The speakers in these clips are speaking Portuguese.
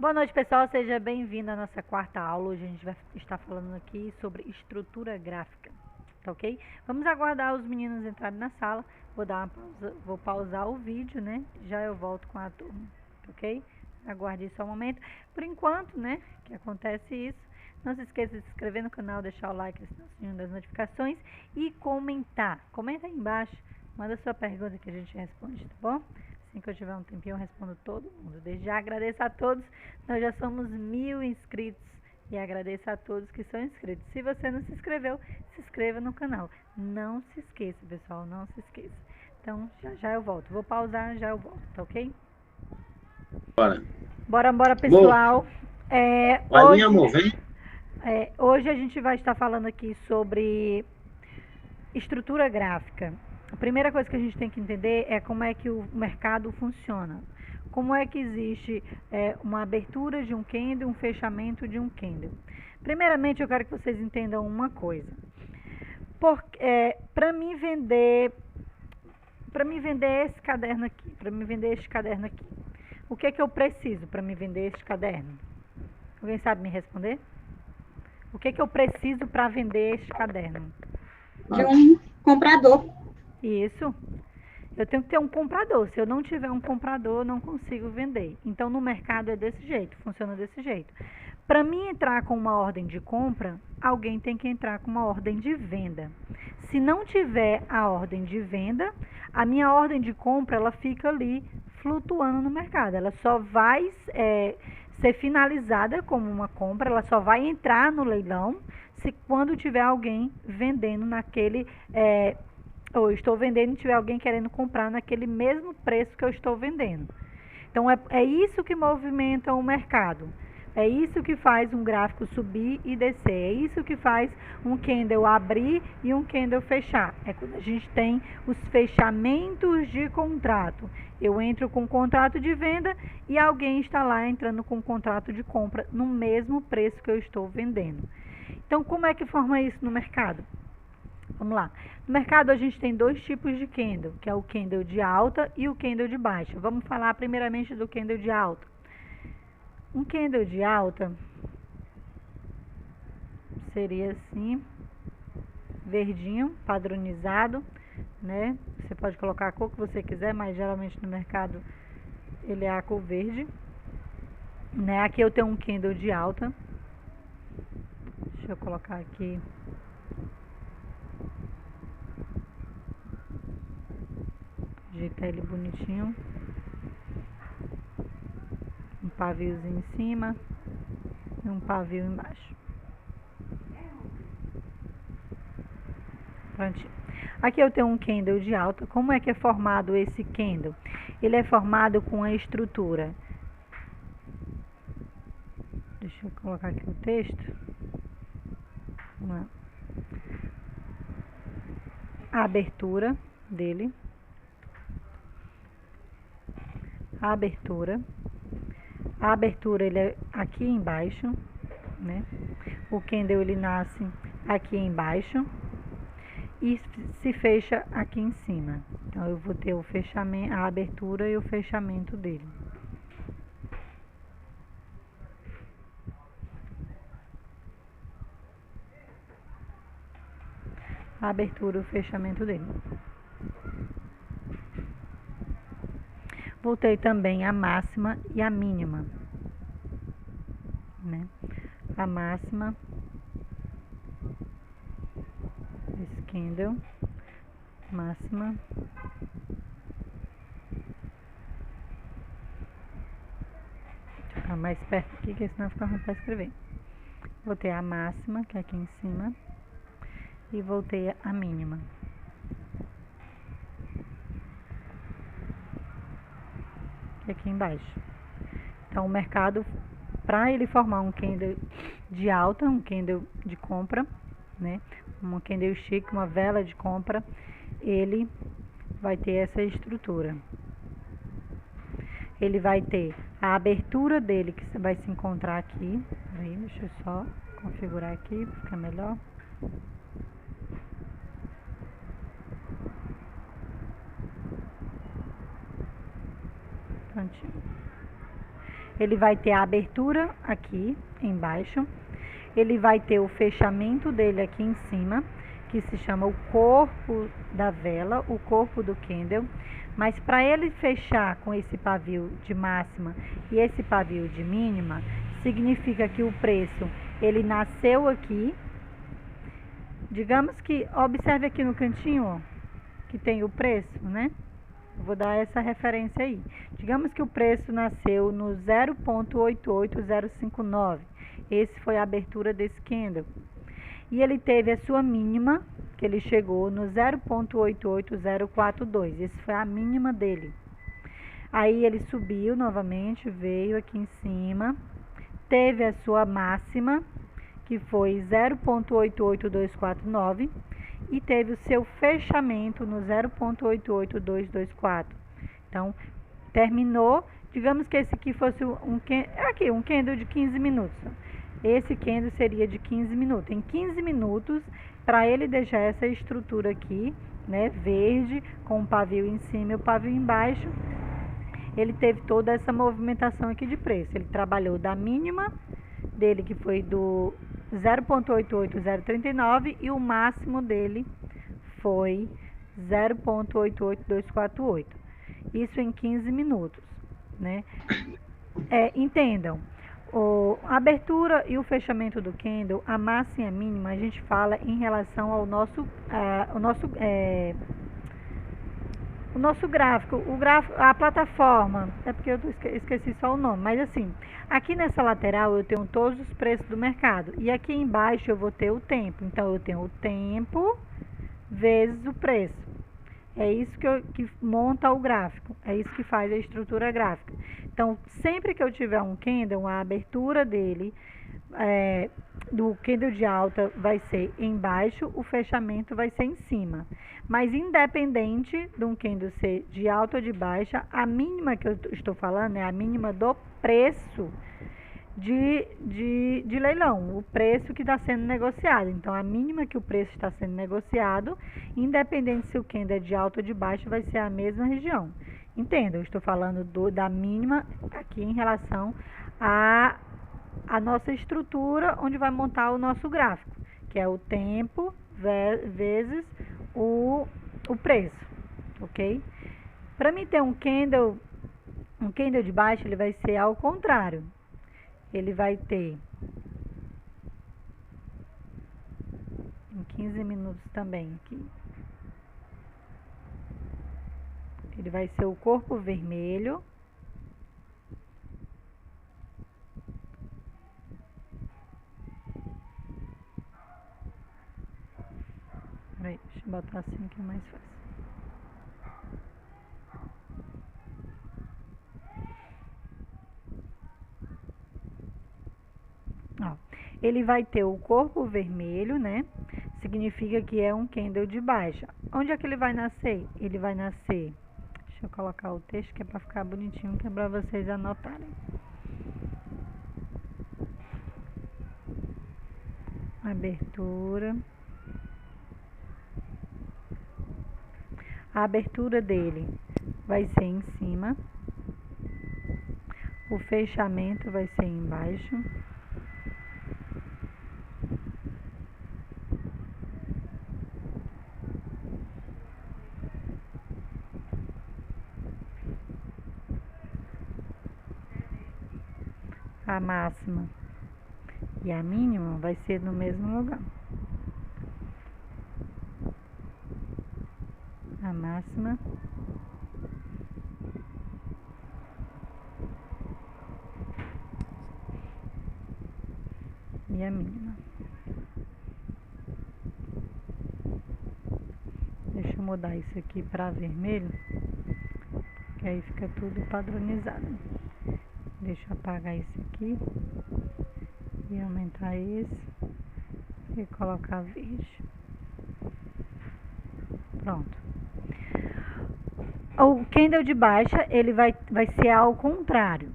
Boa noite, pessoal. Seja bem-vindo à nossa quarta aula. Hoje a gente vai estar falando aqui sobre estrutura gráfica, tá ok? Vamos aguardar os meninos entrarem na sala. Vou pausar o vídeo, né? Já eu volto com a turma, tá ok? Aguarde só um momento. Por enquanto, né, que acontece isso, não se esqueça de se inscrever no canal, deixar o like, assinar o sininho das notificações e comentar. Comenta aí embaixo, manda sua pergunta que a gente responde, tá bom? Assim que eu tiver um tempinho, eu respondo todo mundo. Desde já agradeço a todos. Nós já somos 1000 inscritos e agradeço a todos que são inscritos. Se você não se inscreveu, se inscreva no canal. Não se esqueça, pessoal, não se esqueça. Então, já já eu volto. Vou pausar, já eu volto, tá ok? Bora. Bora, Amor, pessoal. É, vai vir, hoje, amor, vem. hoje a gente vai estar falando aqui sobre estrutura gráfica. A primeira coisa que a gente tem que entender é como é que o mercado funciona. Como é que existe uma abertura de um candle e um fechamento de um candle. Primeiramente, eu quero que vocês entendam uma coisa. Para mim vender esse caderno aqui, o que é que eu preciso para me vender este caderno? Alguém sabe me responder? O que é que eu preciso para vender este caderno? De um comprador. Isso. Eu tenho que ter um comprador. Se eu não tiver um comprador, eu não consigo vender. Então, no mercado é desse jeito, funciona desse jeito. Para mim entrar com uma ordem de compra, alguém tem que entrar com uma ordem de venda. Se não tiver a ordem de venda, a minha ordem de compra ela fica ali flutuando no mercado. Ela só vai ser finalizada como uma compra, ela só vai entrar no leilão se quando tiver alguém vendendo naquele ou estou vendendo e tiver alguém querendo comprar naquele mesmo preço que eu estou vendendo. Então, é isso que movimenta o mercado. É isso que faz um gráfico subir e descer. É isso que faz um candle abrir e um candle fechar. É quando a gente tem os fechamentos de contrato. Eu entro com um contrato de venda e alguém está lá entrando com um contrato de compra no mesmo preço que eu estou vendendo. Então, como é que forma isso no mercado? Vamos lá. No mercado a gente tem dois tipos de candle, que é o candle de alta e o candle de baixa. Vamos falar primeiramente do candle de alta. Um candle de alta seria assim, verdinho, padronizado, né? Você pode colocar a cor que você quiser, mas geralmente no mercado ele é a cor verde. Né? Aqui eu tenho um candle de alta. Deixa eu colocar aqui. Ajeitar ele bonitinho. Um paviozinho em cima e um pavio embaixo. Prontinho. Aqui eu tenho um candle de alta. Como é que é formado esse candle? Ele é formado com a estrutura. Deixa eu colocar aqui o texto. A abertura dele. A abertura. A abertura ele é aqui embaixo, né? O candle ele nasce aqui embaixo e se fecha aqui em cima. Então eu vou ter o fechamento, a abertura e o fechamento dele. A abertura e o fechamento dele. Voltei também a máxima e a mínima, né? A máxima, esse candle, máxima, deixa eu ficar mais perto aqui, que senão fica ruim para escrever. Voltei a máxima, que é aqui em cima, e voltei a mínima. Aqui embaixo. Então, o mercado, para ele formar um candle de alta, um candle de compra, né? Um candle stick, uma vela de compra, ele vai ter essa estrutura. Ele vai ter a abertura dele, que vai se encontrar aqui. Aí, deixa eu só configurar aqui, para ficar melhor. Prontinho. Ele vai ter a abertura aqui embaixo, ele vai ter o fechamento dele aqui em cima, que se chama o corpo da vela, o corpo do candle. Mas para ele fechar com esse pavio de máxima e esse pavio de mínima, significa que o preço, ele nasceu aqui. Digamos que, observe aqui no cantinho, ó, que tem o preço, né? Vou dar essa referência aí. Digamos que o preço nasceu no 0,88059. Esse foi a abertura desse candle. E ele teve a sua mínima, que ele chegou no 0,88042. Esse foi a mínima dele. Aí ele subiu novamente, veio aqui em cima, teve a sua máxima, que foi 0,88249, e teve o seu fechamento no 0,88224. Então, terminou, digamos que esse aqui fosse um candle de 15 minutos. Esse candle seria de 15 minutos. Em 15 minutos, para ele deixar essa estrutura aqui, né, verde, com o pavio em cima e o pavio embaixo, ele teve toda essa movimentação aqui de preço. Ele trabalhou da mínima dele, que foi do 0,88039, e o máximo dele foi 0,88248. Isso em 15 minutos, né? Entendam, a abertura e o fechamento do candle, a máxima e a mínima, a gente fala em relação ao nosso gráfico, a plataforma, é porque eu esqueci só o nome, mas assim, aqui nessa lateral eu tenho todos os preços do mercado, e aqui embaixo eu vou ter o tempo. Então eu tenho o tempo vezes o preço. É isso que monta o gráfico, é isso que faz a estrutura gráfica. Então, sempre que eu tiver um candle, a abertura dele, do candle de alta vai ser embaixo, o fechamento vai ser em cima. Mas independente de um candle ser de alta ou de baixa, a mínima que eu estou falando é a mínima do preço de leilão, o preço que está sendo negociado. Então, a mínima que o preço está sendo negociado, independente se o candle é de alta ou de baixa, vai ser a mesma região. Entenda, eu estou falando da mínima aqui em relação a nossa estrutura, onde vai montar o nosso gráfico, que é o tempo vezes o preço, ok? Para mim ter um candle de baixa, ele vai ser ao contrário. Ele vai ter em 15 minutos também aqui. Ele vai ser o corpo vermelho. Peraí, deixa eu botar assim que é mais fácil. Ó, ele vai ter o corpo vermelho, né? Significa que é um candle de baixa. Onde é que ele vai nascer? Ele vai nascer... Deixa eu colocar o texto que é para ficar bonitinho, que é para vocês anotarem. Abertura. A abertura dele vai ser em cima. O fechamento vai ser embaixo. A máxima e a mínima vai ser no mesmo lugar. A máxima e a mínima. Deixa eu mudar isso aqui para vermelho, que aí fica tudo padronizado. Deixa eu apagar esse aqui e aumentar esse e colocar verde. Pronto. O candle de baixa, ele vai ser ao contrário.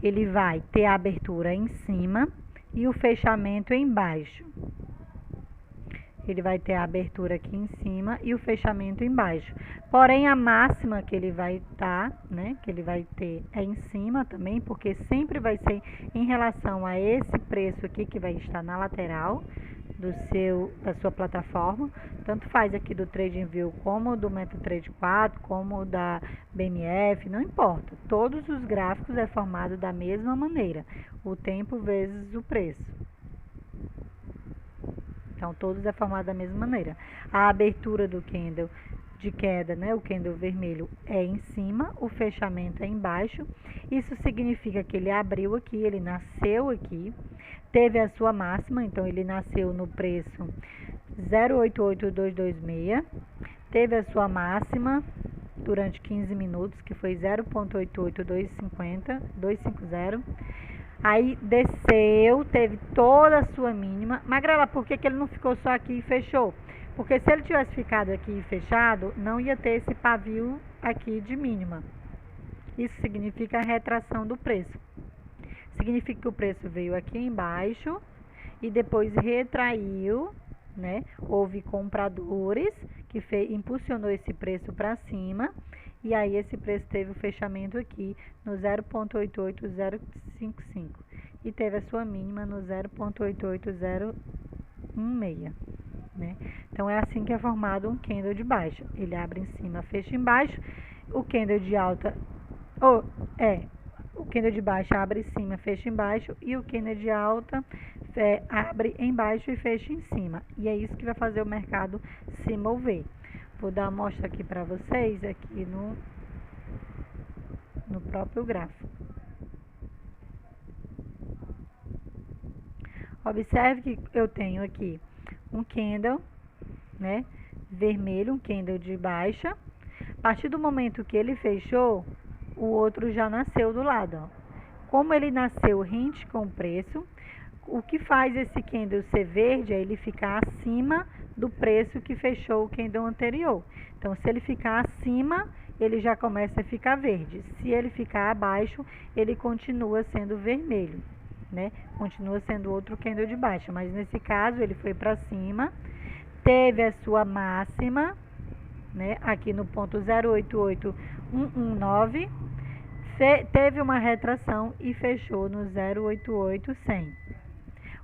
Ele vai ter a abertura em cima e o fechamento embaixo. ele vai ter a abertura aqui em cima e o fechamento embaixo. Porém, a máxima que ele vai estar, né, que ele vai ter é em cima também, porque sempre vai ser em relação a esse preço aqui que vai estar na lateral da sua plataforma, tanto faz aqui do TradingView como do MetaTrader 4, como da BMF, não importa. Todos os gráficos é formado da mesma maneira, o tempo vezes o preço. Então, todos é formado da mesma maneira. A abertura do candle de queda, né, o candle vermelho é em cima, o fechamento é embaixo. Isso significa que ele abriu aqui, ele nasceu aqui, teve a sua máxima, então ele nasceu no preço 0,88226, teve a sua máxima durante 15 minutos, que foi 0,88250, aí desceu, teve toda a sua mínima. Magrela, por que ele não ficou só aqui e fechou? Porque se ele tivesse ficado aqui e fechado, não ia ter esse pavio aqui de mínima. Isso significa a retração do preço. Significa que o preço veio aqui embaixo e depois retraiu, né? Houve compradores que impulsionou esse preço para cima e aí esse preço teve o fechamento aqui no 0,88055 e teve a sua mínima no 0,88016, né? Então é assim que é formado um candle de baixa. Ele abre em cima, fecha embaixo. O candle de alta o candle de baixa abre em cima, fecha embaixo, e o candle de alta abre embaixo e fecha em cima. E é isso que vai fazer o mercado se mover. Vou dar uma amostra aqui para vocês, aqui no próprio gráfico. Observe que eu tenho aqui um candle, né, vermelho, um candle de baixa. A partir do momento que ele fechou, o outro já nasceu do lado, ó. Como ele nasceu rente com o preço, o que faz esse candle ser verde é ele ficar acima do preço que fechou o candle anterior. Então, se ele ficar acima, ele já começa a ficar verde. Se ele ficar abaixo, ele continua sendo vermelho, né? Continua sendo outro candle de baixa, mas nesse caso ele foi para cima, teve a sua máxima, né, aqui no ponto 088119, teve uma retração e fechou no 0,88100.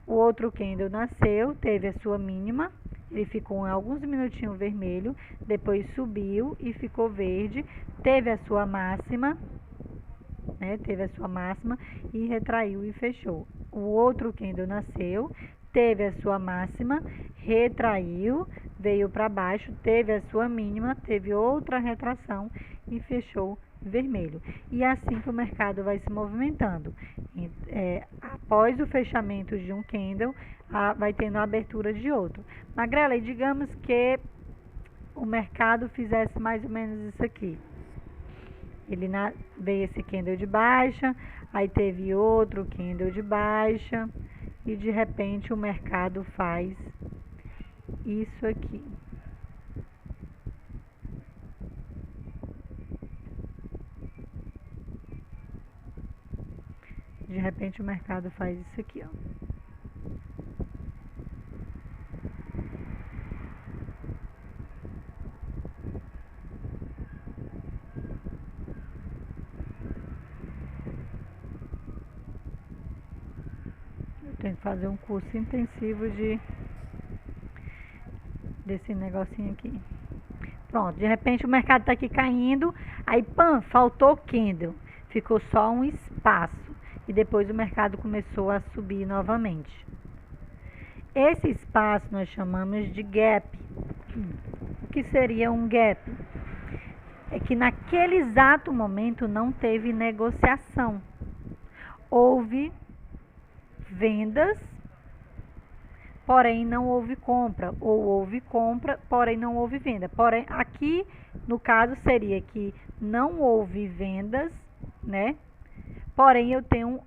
O outro candle nasceu, teve a sua mínima, ele ficou em alguns minutinhos vermelho, depois subiu e ficou verde, teve a sua máxima, né, e retraiu e fechou. O outro candle nasceu, teve a sua máxima, retraiu, veio para baixo, teve a sua mínima, teve outra retração e fechou vermelho. E é assim que o mercado vai se movimentando. Após o fechamento de um candle, vai tendo a abertura de outro. Magrela, e digamos que o mercado fizesse mais ou menos isso aqui. Ele veio esse candle de baixa, aí teve outro candle de baixa, e de repente o mercado faz isso aqui. De repente o mercado faz isso aqui, ó. Tem que fazer um curso intensivo desse negocinho aqui. Pronto, de repente o mercado tá aqui caindo, aí pam, faltou candle, ficou só um espaço e depois o mercado começou a subir novamente. Esse espaço nós chamamos de gap. O que seria um gap? É que naquele exato momento não teve negociação, houve vendas, porém não houve compra, ou houve compra, porém não houve venda. Porém, aqui no caso seria que não houve vendas, né? Porém eu tenho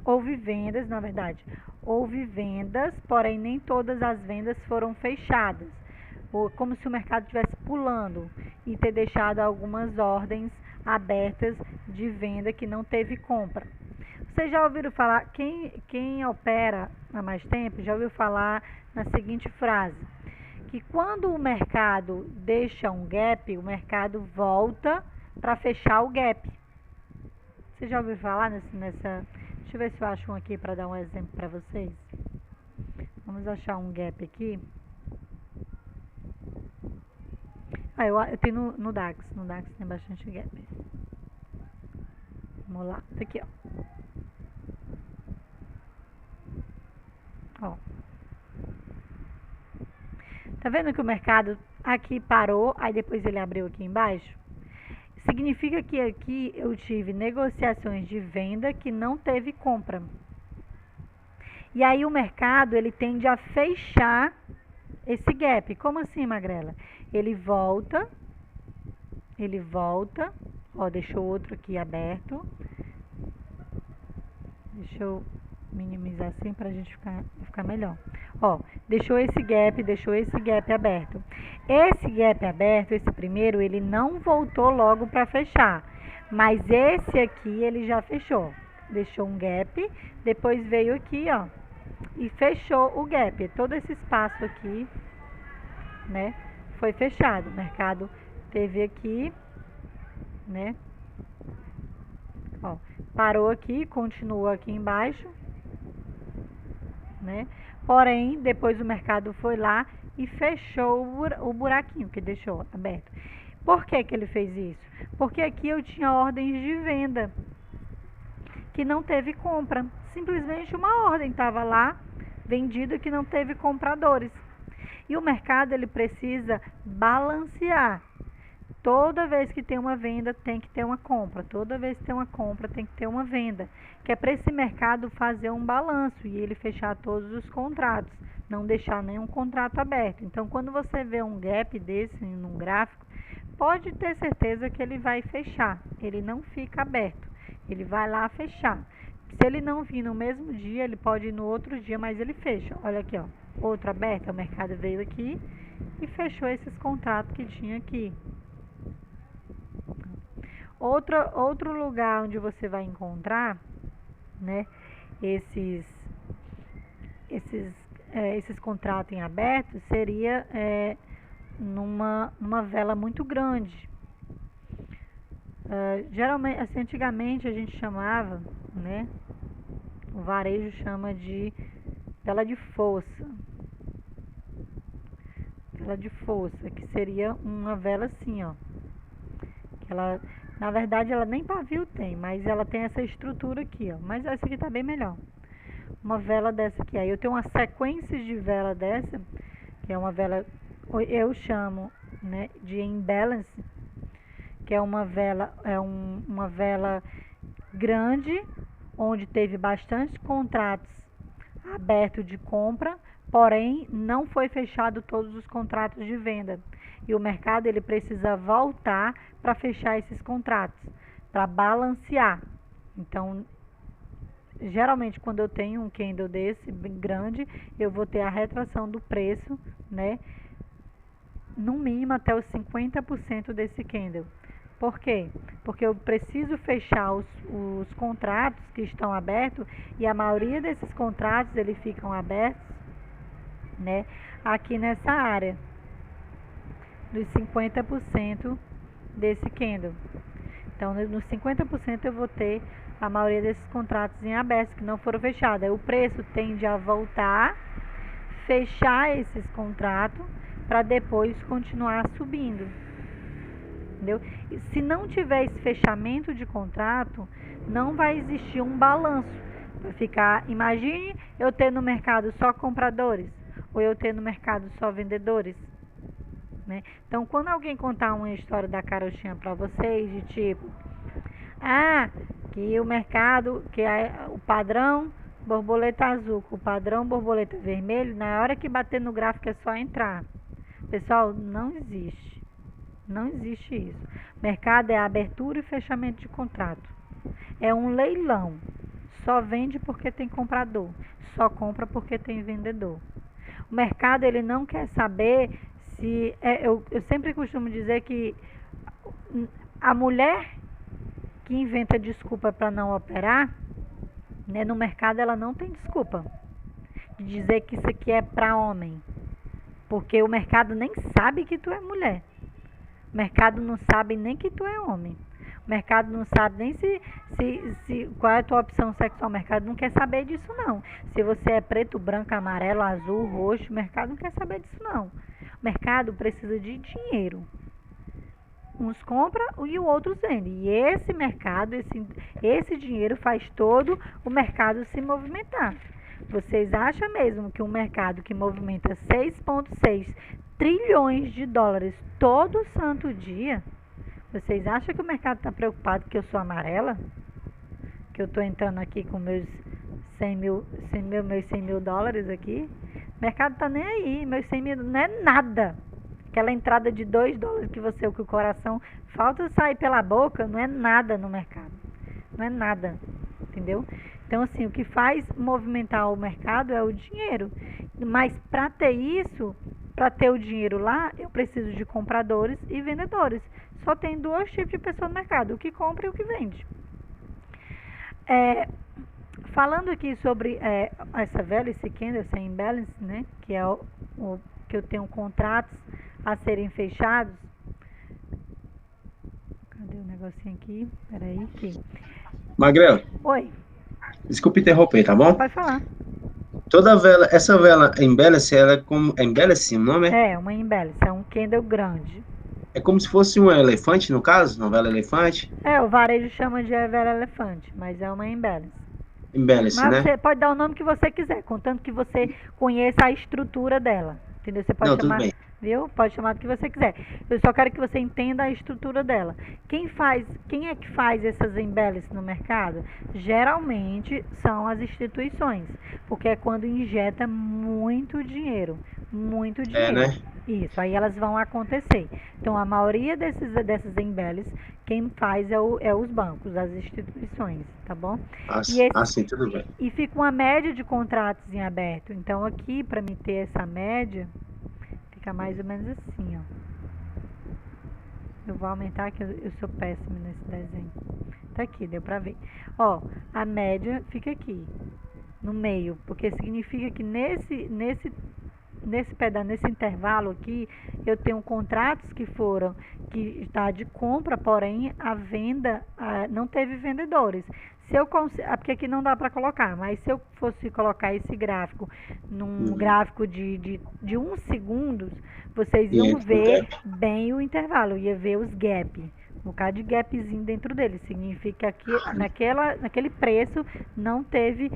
houve vendas, na verdade, houve vendas, porém nem todas as vendas foram fechadas. Ou como se o mercado estivesse pulando e ter deixado algumas ordens abertas de venda que não teve compra. Vocês já ouviram falar, quem opera há mais tempo já ouviu falar na seguinte frase, que quando o mercado deixa um gap, o mercado volta para fechar o gap. Você já ouviu falar nessa... Deixa eu ver se eu acho um aqui para dar um exemplo para vocês. Vamos achar um gap aqui. Eu tenho no DAX. No DAX tem bastante gap. Vamos lá. Isso aqui, ó. Tá vendo que o mercado aqui parou, aí depois ele abriu aqui embaixo? Significa que aqui eu tive negociações de venda que não teve compra. E aí o mercado, ele tende a fechar esse gap. Como assim, Magrela? Ele volta, ó, deixou outro aqui aberto. Deixa eu minimizar assim pra gente ficar melhor. Ó, deixou esse gap aberto. Esse gap aberto, esse primeiro, ele não voltou logo para fechar. Mas esse aqui, ele já fechou. Deixou um gap, depois veio aqui, ó, e fechou o gap. Todo esse espaço aqui, né, foi fechado. O mercado teve aqui, né, ó, parou aqui, continuou aqui embaixo, né? Porém, depois o mercado foi lá e fechou o buraquinho que deixou aberto. Por que que ele fez isso? Porque aqui eu tinha ordens de venda que não teve compra. Simplesmente uma ordem estava lá, vendida, que não teve compradores. E o mercado, ele precisa balancear. Toda vez que tem uma venda, tem que ter uma compra. Toda vez que tem uma compra, tem que ter uma venda. Que é para esse mercado fazer um balanço e ele fechar todos os contratos. Não deixar nenhum contrato aberto. Então, quando você vê um gap desse num gráfico, pode ter certeza que ele vai fechar. Ele não fica aberto. Ele vai lá fechar. Se ele não vir no mesmo dia, ele pode ir no outro dia, mas ele fecha. Olha aqui, ó. Outro aberto. O mercado veio aqui e fechou esses contratos que tinha aqui. Outro lugar onde você vai encontrar, né, esses contratos em aberto seria numa vela muito grande. Geralmente, assim, antigamente a gente chamava, né, o varejo chama de vela de força. Vela de força, que seria uma vela assim, ó. Ela, na verdade, ela nem pavio tem, mas ela tem essa estrutura aqui, ó. Mas essa aqui tá bem melhor. Uma vela dessa aqui. Aí eu tenho uma sequência de vela dessa, que é uma vela, eu chamo, né, de imbalance, que é uma vela, uma vela grande, onde teve bastante contratos abertos de compra, porém não foi fechado todos os contratos de venda. E o mercado, ele precisa voltar para fechar esses contratos, para balancear. Então, geralmente, quando eu tenho um candle desse bem grande, eu vou ter a retração do preço, né, no mínimo até os 50% desse candle. Por quê? Porque eu preciso fechar os contratos que estão abertos, e a maioria desses contratos, eles ficam abertos, né, aqui nessa área dos 50% desse candle. Então, nos 50% eu vou ter a maioria desses contratos em aberto que não foram fechados. Aí o preço tende a voltar, fechar esses contratos para depois continuar subindo. Entendeu? E se não tiver esse fechamento de contrato, não vai existir um balanço. Vai ficar, imagine eu ter no mercado só compradores ou eu ter no mercado só vendedores. Né? Então, quando alguém contar uma história da carochinha para vocês, de tipo, que o mercado, que é o padrão borboleta azul com o padrão borboleta vermelho, na hora que bater no gráfico é só entrar. Pessoal, não existe. Não existe isso. Mercado é abertura e fechamento de contrato. É um leilão. Só vende porque tem comprador. Só compra porque tem vendedor. O mercado, ele não quer saber se... eu sempre costumo dizer que a mulher que inventa desculpa para não operar, né, no mercado ela não tem desculpa. de dizer que isso aqui é para homem. Porque o mercado nem sabe que tu é mulher. O mercado não sabe nem que tu é homem. O mercado não sabe nem qual é a tua opção sexual. O mercado não quer saber disso, não. Se você é preto, branco, amarelo, azul, roxo, o mercado não quer saber disso, não. O mercado precisa de dinheiro. Uns compram e o outros vendem. E esse mercado, esse dinheiro faz todo o mercado se movimentar. Vocês acham mesmo que um mercado que movimenta 6,6 trilhões de dólares todo santo dia, vocês acham que o mercado está preocupado que eu sou amarela? Que eu estou entrando aqui com meus 100 mil dólares aqui? O mercado está nem aí, meus 100 mil não é nada. Aquela entrada de 2 dólares que o coração falta sair pela boca, não é nada no mercado. Não é nada, entendeu? Então, assim, o que faz movimentar o mercado é o dinheiro. Mas para ter isso, para ter o dinheiro lá, eu preciso de compradores e vendedores. Só tem dois tipos de pessoa no mercado, o que compra e o que vende. Falando aqui sobre essa Velice Candle, essa imbalance, né, que é que eu tenho contratos a serem fechados. Cadê o negocinho aqui? Peraí, aqui. Magrela, Oi, desculpe interromper, tá bom? pode falar. Toda vela, essa vela embeleze, ela é como. É embeleze o nome? É, uma imbalance, é um candle grande. É como se fosse um elefante, no caso? Uma vela elefante? O varejo chama de vela elefante, mas é uma imbalance. Embeleze, Mas né? você pode dar o nome que você quiser, contanto que você conheça a estrutura dela. Entendeu? Você pode Não, tudo chamar, bem. viu? Pode chamar do que você quiser. Eu só quero que você entenda a estrutura dela. Quem é que faz essas embellices no mercado? Geralmente são as instituições, porque é quando injeta muito dinheiro. Muito dinheiro. né? Isso, aí elas vão acontecer. Então, a maioria dessas embellices, quem faz é os bancos, as instituições, tá bom? Assim, tudo bem. E fica uma média de contratos em aberto. Então, aqui, para me ter essa média, fica mais ou menos assim, ó. Eu vou aumentar, que eu sou péssima nesse desenho. Tá aqui, deu pra ver. Ó, a média fica aqui, no meio, porque significa que nesse intervalo aqui, eu tenho contratos que está de compra, porém a venda não teve vendedores. Porque aqui não dá para colocar, mas se eu fosse colocar esse gráfico num gráfico de 1 segundo, vocês iam ver bem o intervalo, ia ver os gaps. Um bocado de gapzinho dentro dele. Significa que naquele preço não teve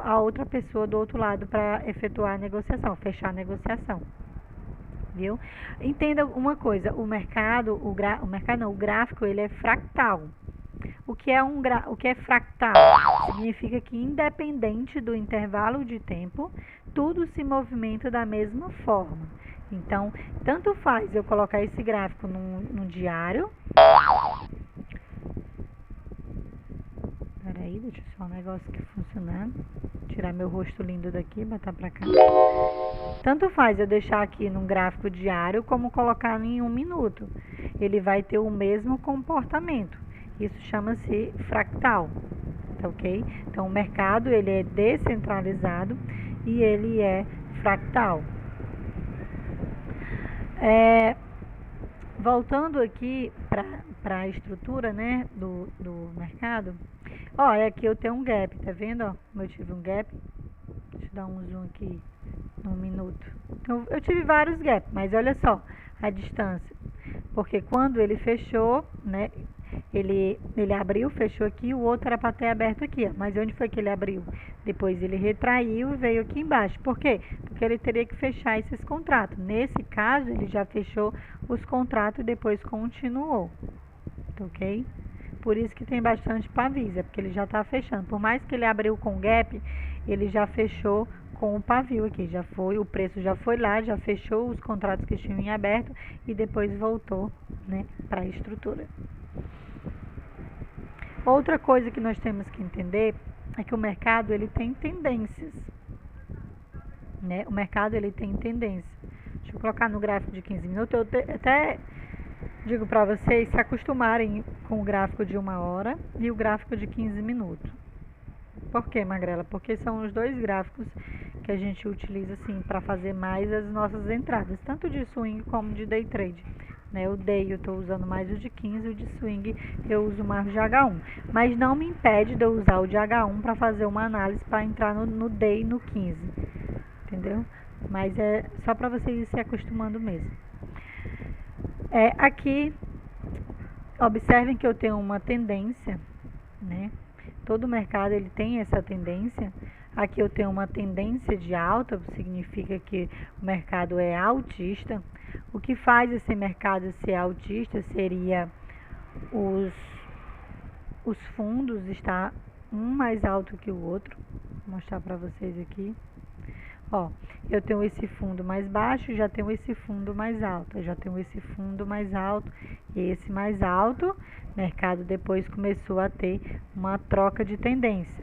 a outra pessoa do outro lado para efetuar a negociação, fechar a negociação. Viu? Entenda uma coisa, o gráfico ele é fractal. O que é fractal? Significa que independente do intervalo de tempo, tudo se movimenta da mesma forma. Então, tanto faz eu colocar esse gráfico no diário. Peraí, deixa eu só um negócio aqui funcionando. Tirar meu rosto lindo daqui, botar pra cá. Tanto faz eu deixar aqui num gráfico diário, como colocar em 1 minuto. Ele vai ter o mesmo comportamento. Isso chama-se fractal, tá ok? Então, o mercado, ele é descentralizado e ele é fractal. Voltando aqui para a estrutura, né, do mercado. Olha, aqui eu tenho um gap, tá vendo? Ó, como eu tive um gap. Deixa eu dar um zoom aqui no minuto. Então, eu tive vários gaps, mas olha só a distância. Porque quando ele fechou, né, ele abriu, fechou aqui, o outro era para ter aberto aqui, ó. Mas onde foi que ele abriu? Depois ele retraiu e veio aqui embaixo. Por quê? Porque ele teria que fechar esses contratos. Nesse caso, ele já fechou os contratos e depois continuou. Ok? Por isso que tem bastante pavio, porque ele já está fechando. Por mais que ele abriu com gap, ele já fechou com o pavio aqui. Já foi, o preço já foi lá, já fechou os contratos que tinham em aberto e depois voltou, né, para a estrutura. Outra coisa que nós temos que entender é que o mercado ele tem tendências, né? O mercado ele tem tendência. Deixa eu colocar no gráfico de 15 minutos. Eu até digo para vocês se acostumarem com o gráfico de 1 hora e o gráfico de 15 minutos. Por quê, Magrela? Porque são os dois gráficos que a gente utiliza assim para fazer mais as nossas entradas, tanto de swing como de day trade. Né? O day eu estou usando mais o de 15, o de swing eu uso mais o de H1. Mas não me impede de eu usar o de H1 para fazer uma análise para entrar no day no 15. Entendeu? Mas é só para vocês irem se acostumando mesmo. Aqui, observem que eu tenho uma tendência, né? Todo mercado ele tem essa tendência. Aqui eu tenho uma tendência de alta, significa que o mercado é altista. O que faz esse mercado ser altista seria os fundos estar um mais alto que o outro. Vou mostrar para vocês aqui. Ó, eu tenho esse fundo mais baixo, já tenho esse fundo mais alto, eu já tenho esse fundo mais alto e esse mais alto. O mercado depois começou a ter uma troca de tendência.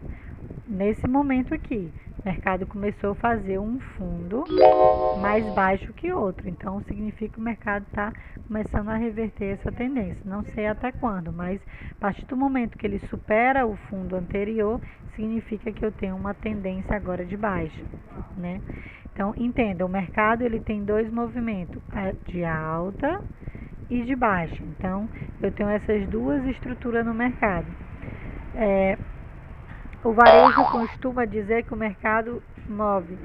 Nesse momento aqui, o mercado começou a fazer um fundo mais baixo que outro. Então, significa que o mercado está começando a reverter essa tendência. Não sei até quando, mas a partir do momento que ele supera o fundo anterior, significa que eu tenho uma tendência agora de baixa, né? Então, entenda, o mercado ele tem dois movimentos, de alta e de baixa. Então, eu tenho essas duas estruturas no mercado. O varejo costuma dizer que o mercado move,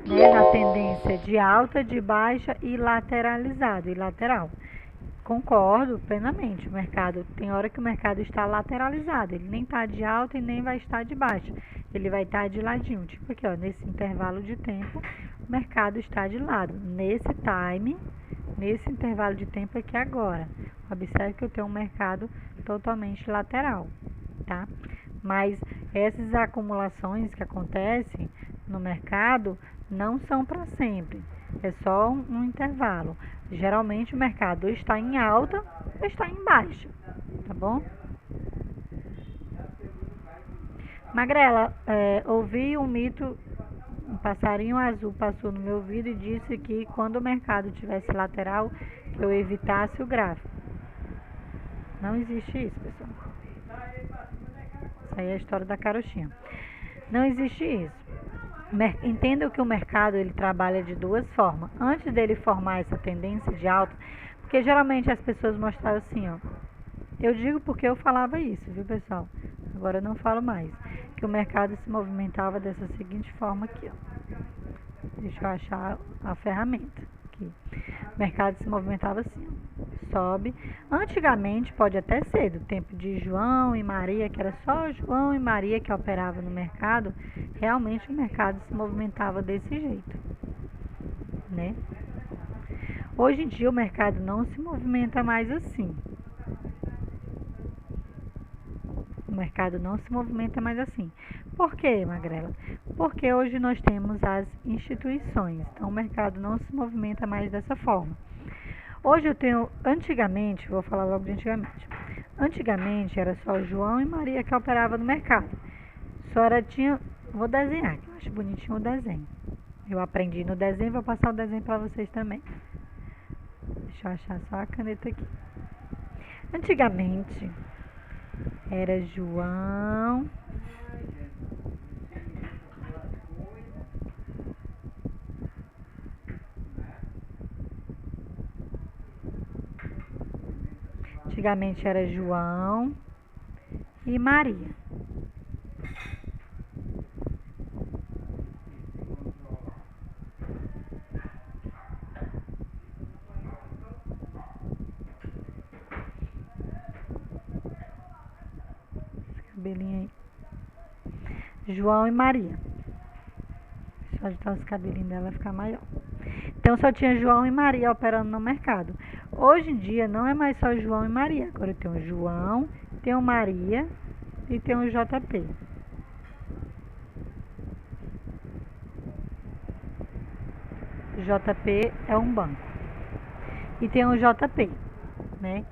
né, na tendência de alta, de baixa e lateralizado, e lateral. Concordo plenamente. O mercado, tem hora que o mercado está lateralizado, ele nem está de alta e nem vai estar de baixa. Ele vai estar de ladinho, tipo aqui, ó, nesse intervalo de tempo, o mercado está de lado. Nesse time, nesse intervalo de tempo aqui agora, observe que eu tenho um mercado totalmente lateral, tá? Mas essas acumulações que acontecem no mercado não são para sempre, é só um intervalo. Geralmente o mercado está em alta ou está em baixa, tá bom? Magrela, ouvi um mito, um passarinho azul passou no meu ouvido e disse que quando o mercado tivesse lateral, que eu evitasse o gráfico. Não existe isso, pessoal. Isso aí é a história da carochinha. Não existe isso. Entenda que o mercado ele trabalha de duas formas. Antes dele formar essa tendência de alta, porque geralmente as pessoas mostravam assim, ó. Eu digo porque eu falava isso, viu, pessoal? Agora eu não falo mais. Que o mercado se movimentava dessa seguinte forma aqui, ó. Deixa eu achar a ferramenta aqui. O mercado se movimentava assim, ó. Sobe. Antigamente, pode até ser do tempo de João e Maria, que era só João e Maria que operavam no mercado, realmente o mercado se movimentava desse jeito, né? Hoje em dia o mercado não se movimenta mais assim. O mercado não se movimenta mais assim. Por quê, Magrela? Porque hoje nós temos as instituições, então o mercado não se movimenta mais dessa forma. Hoje eu tenho, antigamente, vou falar logo de antigamente. Antigamente era só João e Maria que operavam no mercado. Vou desenhar, que eu acho bonitinho o desenho. Eu aprendi no desenho, vou passar o desenho para vocês também. Deixa eu achar só a caneta aqui. Antigamente era João Antigamente era João e Maria. Esse cabelinho aí. João e Maria. Deixa eu ajeitar os cabelinhos dela ficar maior. Então só tinha João e Maria operando no mercado. Hoje em dia não é mais só João e Maria. Agora tem o João, tem o Maria e tem o JP. O JP é um banco. E tem o JP, né?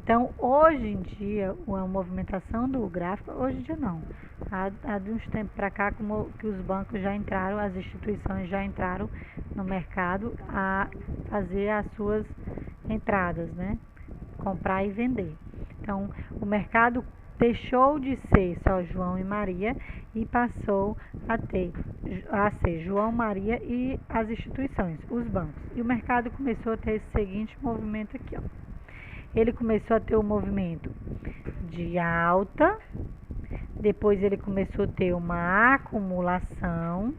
Então, hoje em dia, a movimentação do gráfico, hoje em dia não. Há de uns tempos para cá, como que os bancos já entraram, as instituições já entraram no mercado a fazer as suas entradas, né? Comprar e vender. Então, o mercado deixou de ser só João e Maria e passou a ser João, Maria e as instituições, os bancos. E o mercado começou a ter esse seguinte movimento aqui, ó. Ele começou a ter o movimento de alta, depois ele começou a ter uma acumulação,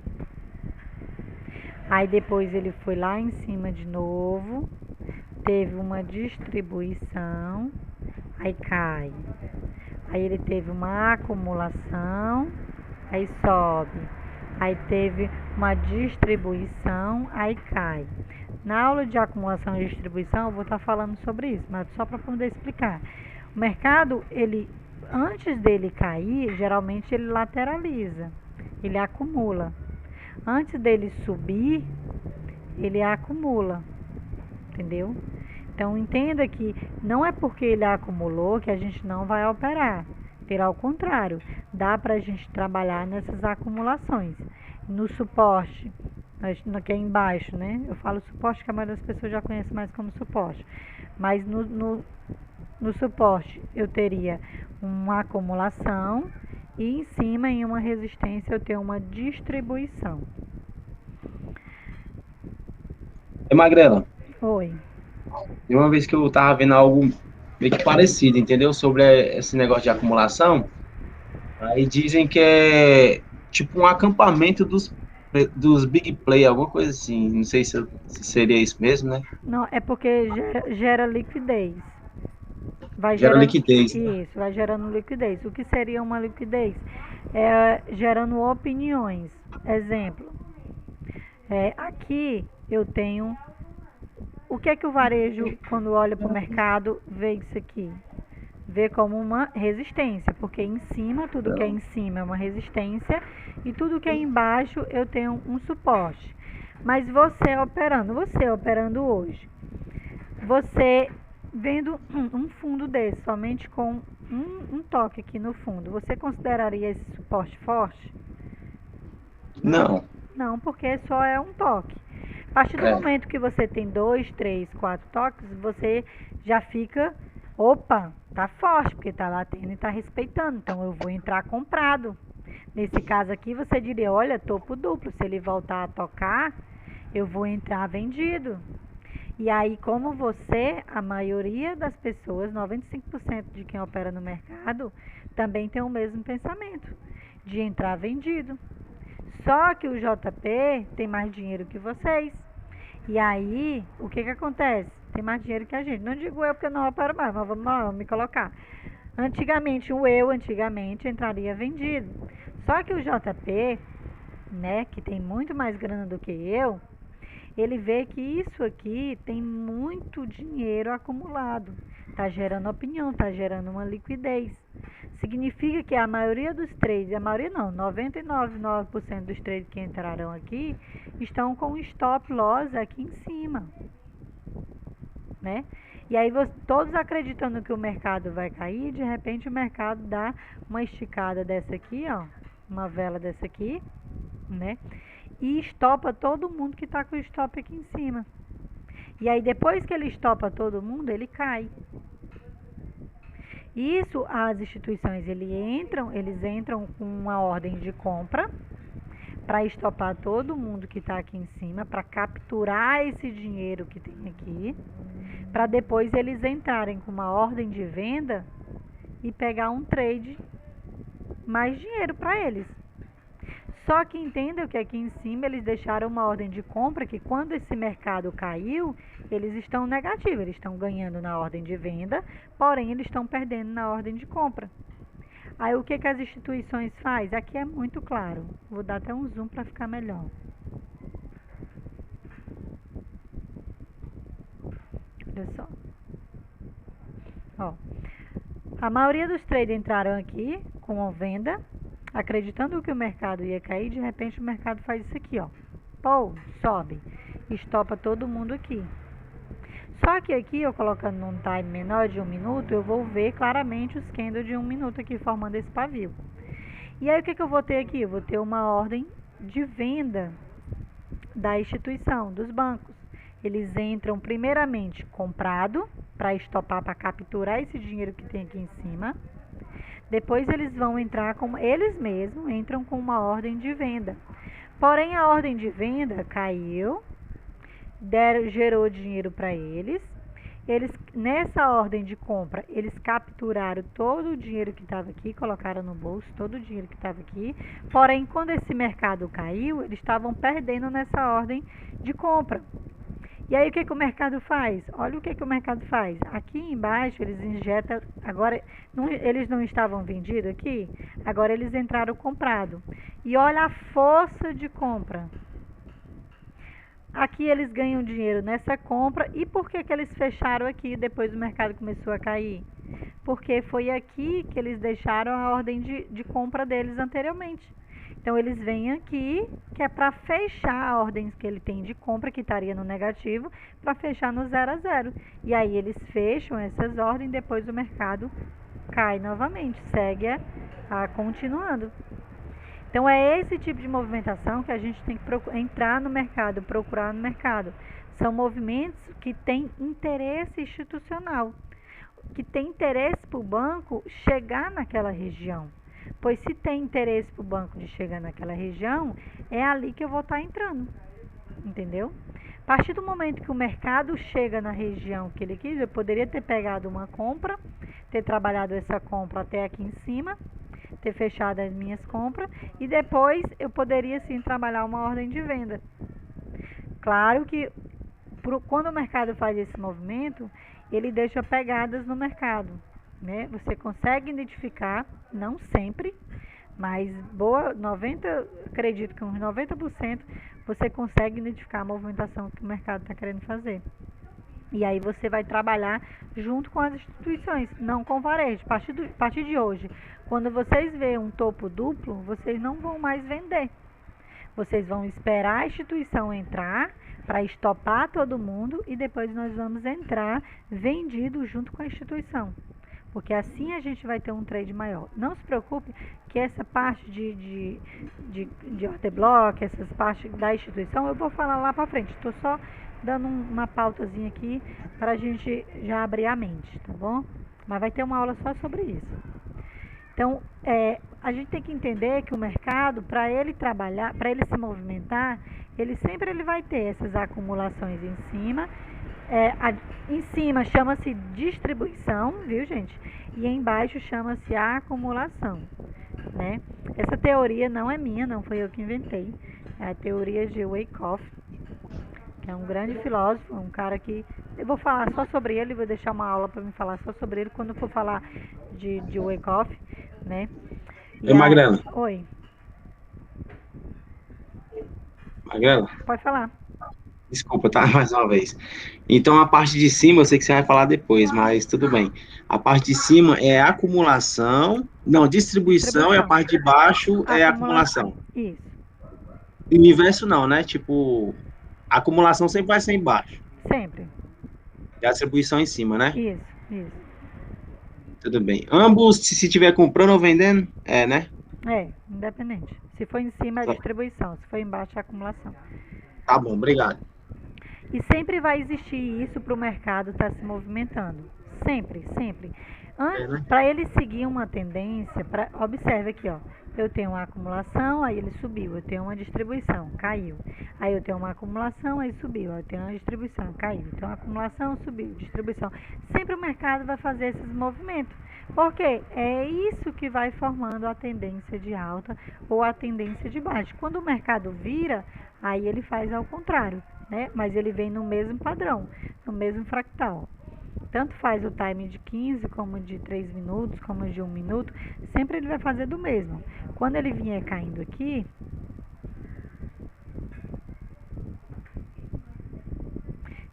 aí depois ele foi lá em cima de novo, teve uma distribuição, aí cai. Aí ele teve uma acumulação, aí sobe. Aí teve uma distribuição, aí cai. Na aula de acumulação e distribuição eu vou estar falando sobre isso, mas só para poder explicar. O mercado, ele, antes dele cair, geralmente ele lateraliza, ele acumula. Antes dele subir, ele acumula, entendeu? Então, entenda que não é porque ele acumulou que a gente não vai operar. Pelo contrário, dá para a gente trabalhar nessas acumulações. No suporte, aqui embaixo, né? Eu falo suporte que a maioria das pessoas já conhece mais como suporte. Mas no suporte eu teria uma acumulação e em cima, em uma resistência, eu tenho uma distribuição. Magrela, Oi. de uma vez que eu tava vendo algo meio que parecido, entendeu? Sobre esse negócio de acumulação, aí dizem que é tipo um acampamento dos big play, alguma coisa assim. Não sei se seria isso mesmo, né? Não, é porque gera liquidez. Vai Gera gerando, liquidez. isso, vai gerando liquidez. O que seria uma liquidez? É gerando opiniões. Exemplo, aqui eu tenho... O que é que o varejo, quando olha para o mercado, vê isso aqui? Vê como uma resistência, porque em cima, tudo que é em cima é uma resistência e tudo que é embaixo eu tenho um suporte. Mas você operando hoje, você vendo um fundo desse, somente com um toque aqui no fundo, você consideraria esse suporte forte? Não. Não, porque só é um toque. A partir do momento que você tem 2, 3, 4 toques, você já fica, opa, tá forte, porque tá batendo e tá respeitando, então eu vou entrar comprado. Nesse caso aqui, você diria, olha, topo duplo, se ele voltar a tocar, eu vou entrar vendido. E aí, como você, a maioria das pessoas, 95% de quem opera no mercado, também tem o mesmo pensamento, de entrar vendido. Só que o JP tem mais dinheiro que vocês. E aí, o que acontece? Tem mais dinheiro que a gente. Não digo eu porque eu não opero mais, mas vamos lá, vamos me colocar. Antigamente entraria vendido. Só que o JP, né, que tem muito mais grana do que eu, ele vê que isso aqui tem muito dinheiro acumulado. Está gerando opinião, está gerando uma liquidez. Significa que a maioria dos trades, a maioria não, 99,9% dos trades que entrarão aqui estão com stop loss aqui em cima, né? E aí todos acreditando que o mercado vai cair, de repente o mercado dá uma esticada dessa aqui, ó, uma vela dessa aqui, né? E estopa todo mundo que está com o stop aqui em cima. E aí depois que ele estopa todo mundo, ele cai. Isso, as instituições, eles entram com uma ordem de compra para estopar todo mundo que está aqui em cima, para capturar esse dinheiro que tem aqui, para depois eles entrarem com uma ordem de venda e pegar um trade mais dinheiro para eles. Só que entendam que aqui em cima eles deixaram uma ordem de compra que quando esse mercado caiu, eles estão negativos, eles estão ganhando na ordem de venda, porém eles estão perdendo na ordem de compra. Aí o que as instituições fazem? Aqui é muito claro, vou dar até um zoom para ficar melhor. Olha só. Ó, a maioria dos traders entraram aqui com a venda, acreditando que o mercado ia cair, de repente o mercado faz isso aqui, ó. Pô, sobe, estopa todo mundo aqui. Só que aqui, eu colocando num time menor de 1 minuto, eu vou ver claramente os candles de 1 minuto aqui formando esse pavio. E aí o que eu vou ter aqui? Eu vou ter uma ordem de venda da instituição, dos bancos. Eles entram primeiramente comprado, para estopar, para capturar esse dinheiro que tem aqui em cima. Depois eles vão entrar eles mesmos entram com uma ordem de venda. Porém, a ordem de venda caiu, gerou dinheiro para eles. Eles, nessa ordem de compra, eles capturaram todo o dinheiro que estava aqui, colocaram no bolso todo o dinheiro que estava aqui. Porém, quando esse mercado caiu, eles estavam perdendo nessa ordem de compra. E aí o que o mercado faz? Olha o que o mercado faz. Aqui embaixo eles injetam, agora eles não estavam vendidos aqui, agora eles entraram comprado. E olha a força de compra. Aqui eles ganham dinheiro nessa compra. E por que eles fecharam aqui depois o mercado começou a cair? Porque foi aqui que eles deixaram a ordem de compra deles anteriormente. Então, eles vêm aqui, que é para fechar a ordem que ele tem de compra, que estaria no negativo, para fechar no 0 a 0. E aí, eles fecham essas ordens, depois o mercado cai novamente, segue continuando. Então, é esse tipo de movimentação que a gente tem que entrar no mercado, procurar no mercado. São movimentos que têm interesse institucional, que tem interesse para o banco chegar naquela região. Pois se tem interesse para o banco de chegar naquela região, é ali que eu vou estar entrando, entendeu? A partir do momento que o mercado chega na região que ele quis, eu poderia ter pegado uma compra, ter trabalhado essa compra até aqui em cima, ter fechado as minhas compras e depois eu poderia sim trabalhar uma ordem de venda. Claro que quando o mercado faz esse movimento, ele deixa pegadas no mercado. Né? Você consegue identificar, não sempre, mas acredito que uns 90% você consegue identificar a movimentação que o mercado está querendo fazer. E aí você vai trabalhar junto com as instituições, não com o varejo. A partir de hoje, quando vocês veem um topo duplo, vocês não vão mais vender. Vocês vão esperar a instituição entrar para estopar todo mundo e depois nós vamos entrar vendido junto com a instituição. Porque assim a gente vai ter um trade maior. Não se preocupe que essa parte de order block, essas partes da instituição, eu vou falar lá para frente. Estou só dando uma pautazinha aqui para a gente já abrir a mente, tá bom? Mas vai ter uma aula só sobre isso. Então, a gente tem que entender que o mercado, para ele trabalhar, para ele se movimentar, ele sempre vai ter essas acumulações em cima. Em cima chama-se distribuição, viu, gente? E embaixo chama-se acumulação, né? Essa teoria não é minha, não foi eu que inventei. É a teoria de Wyckoff, que é um grande filósofo, um cara que... Eu vou falar só sobre ele, vou deixar uma aula para me falar só sobre ele quando eu for falar de Wyckoff, né? Oi, Magrela. Oi. Magrela? Pode falar. Desculpa, tá? Mais uma vez. Então, a parte de cima, eu sei que você vai falar depois, mas tudo bem. A parte de cima é acumulação, não, distribuição, e a parte de baixo é acumulação. Isso. E o inverso não, né? Tipo, a acumulação sempre vai ser embaixo. Sempre. E a distribuição em cima, né? Isso. Tudo bem. Ambos, se estiver comprando ou vendendo, né? Independente. Se for em cima, é a distribuição. Se for embaixo, é a acumulação. Tá bom, obrigado. E sempre vai existir isso para o mercado estar se movimentando. Sempre. Para ele seguir uma tendência, observe aqui, ó. Eu tenho uma acumulação, aí ele subiu. Eu tenho uma distribuição, caiu. Aí eu tenho uma acumulação, aí subiu. Eu tenho uma distribuição, caiu. Eu tenho uma acumulação, subiu. Distribuição. Sempre o mercado vai fazer esses movimentos. Porque é isso que vai formando a tendência de alta ou a tendência de baixa. Quando o mercado vira, aí ele faz ao contrário, né? Mas ele vem no mesmo padrão, no mesmo fractal. Tanto faz o time de 15, como de 3 minutos, como de 1 minuto, sempre ele vai fazer do mesmo. Quando ele vier caindo aqui,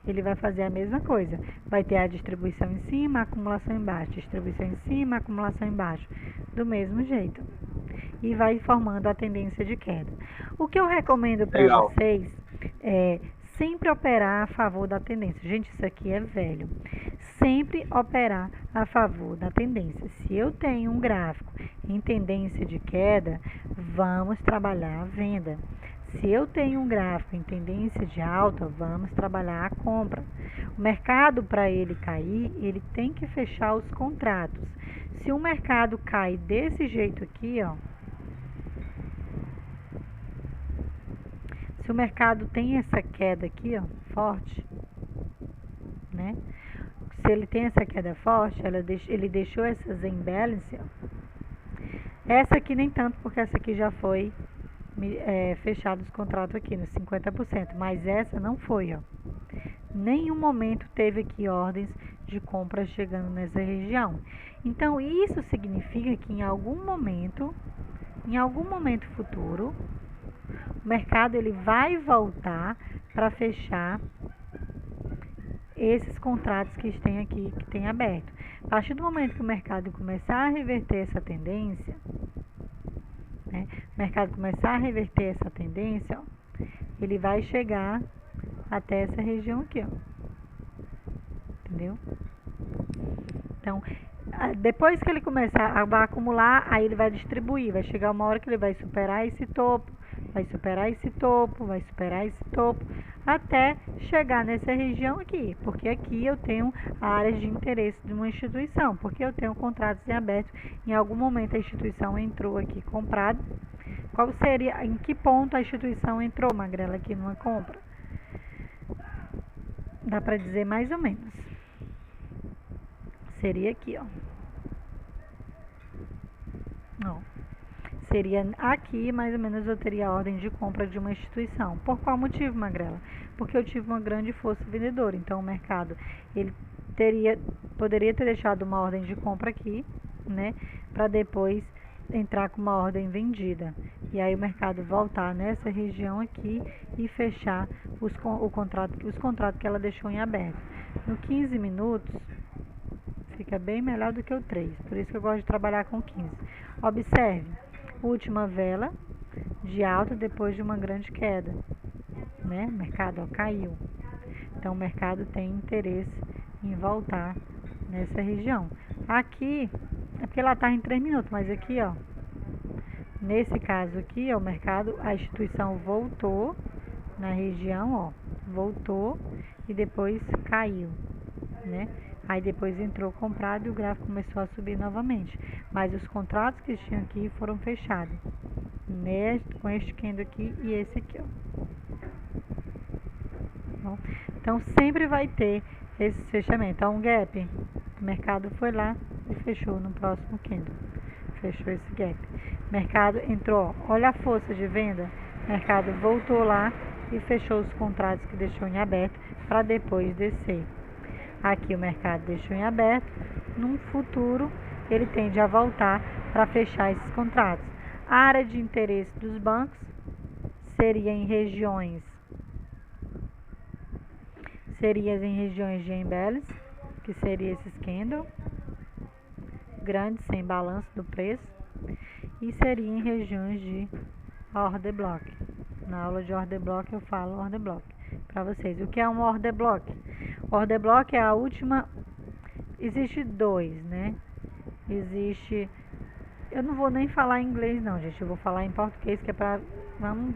ele vai fazer a mesma coisa. Vai ter a distribuição em cima, a acumulação embaixo. Distribuição em cima, a acumulação embaixo. Do mesmo jeito. E vai formando a tendência de queda. O que eu recomendo para vocês é sempre operar a favor da tendência. Gente, isso aqui é velho. Sempre operar a favor da tendência. Se eu tenho um gráfico em tendência de queda, vamos trabalhar a venda. Se eu tenho um gráfico em tendência de alta, vamos trabalhar a compra. O mercado, para ele cair, ele tem que fechar os contratos. Se o mercado cai desse jeito aqui, ó, se o mercado tem essa queda aqui, ó, forte, né? Se ele tem essa queda forte, ele deixou essas imbalance, ó. Essa aqui nem tanto, porque essa aqui já foi fechado os contratos aqui nos 50%, mas essa não foi, ó. Nenhum momento teve aqui ordens de compra chegando nessa região. Então, isso significa que em algum momento futuro, o mercado ele vai voltar para fechar esses contratos que tem aqui, que tem aberto. A partir do momento que o mercado começar a reverter essa tendência, né, ó, ele vai chegar até essa região aqui, ó. Entendeu? Então, depois que ele começar a acumular, aí ele vai distribuir. Vai chegar uma hora que ele vai superar esse topo, vai superar esse topo, vai superar esse topo, até chegar nessa região aqui. Porque aqui eu tenho áreas de interesse de uma instituição, porque eu tenho contratos em aberto. Em algum momento a instituição entrou aqui comprado. Qual seria, em que ponto a instituição entrou, Magrela, aqui numa compra? Dá para dizer mais ou menos. Seria aqui, ó. Não. Seria aqui, mais ou menos, eu teria a ordem de compra de uma instituição. Por qual motivo, Magrela? Porque eu tive uma grande força vendedora. Então, o mercado, ele poderia ter deixado uma ordem de compra aqui, né? Para depois entrar com uma ordem vendida. E aí o mercado voltar nessa região aqui e fechar os contratos que ela deixou em aberto. No 15 minutos, fica bem melhor do que o 3. Por isso que eu gosto de trabalhar com 15. Observe, última vela de alta depois de uma grande queda, né? O mercado, ó, caiu. Então o mercado tem interesse em voltar nessa região. Aqui, é porque ela está em 3 minutos, mas aqui, ó, nesse caso aqui, ó, o mercado, a instituição voltou na região, ó, voltou e depois caiu, né? Aí depois entrou comprado e o gráfico começou a subir novamente. Mas os contratos que tinham aqui foram fechados. Com este candle aqui e esse aqui, ó. Bom, então sempre vai ter esse fechamento. Ó, um gap. O mercado foi lá e fechou no próximo candle. Fechou esse gap. O mercado entrou, ó, olha a força de venda. O mercado voltou lá e fechou os contratos que deixou em aberto para depois descer. Aqui o mercado deixou em aberto. Num futuro, ele tende a voltar para fechar esses contratos. A área de interesse dos bancos seria em regiões de imbalance, que seria esses candle grandes, sem balanço do preço, e seria em regiões de order block. Na aula de order block eu falo order block para vocês. O que é um order block? Order block é a última. Existe dois, né? Existe. Eu não vou nem falar em inglês, não, gente. Eu vou falar em português, que é para. Vamos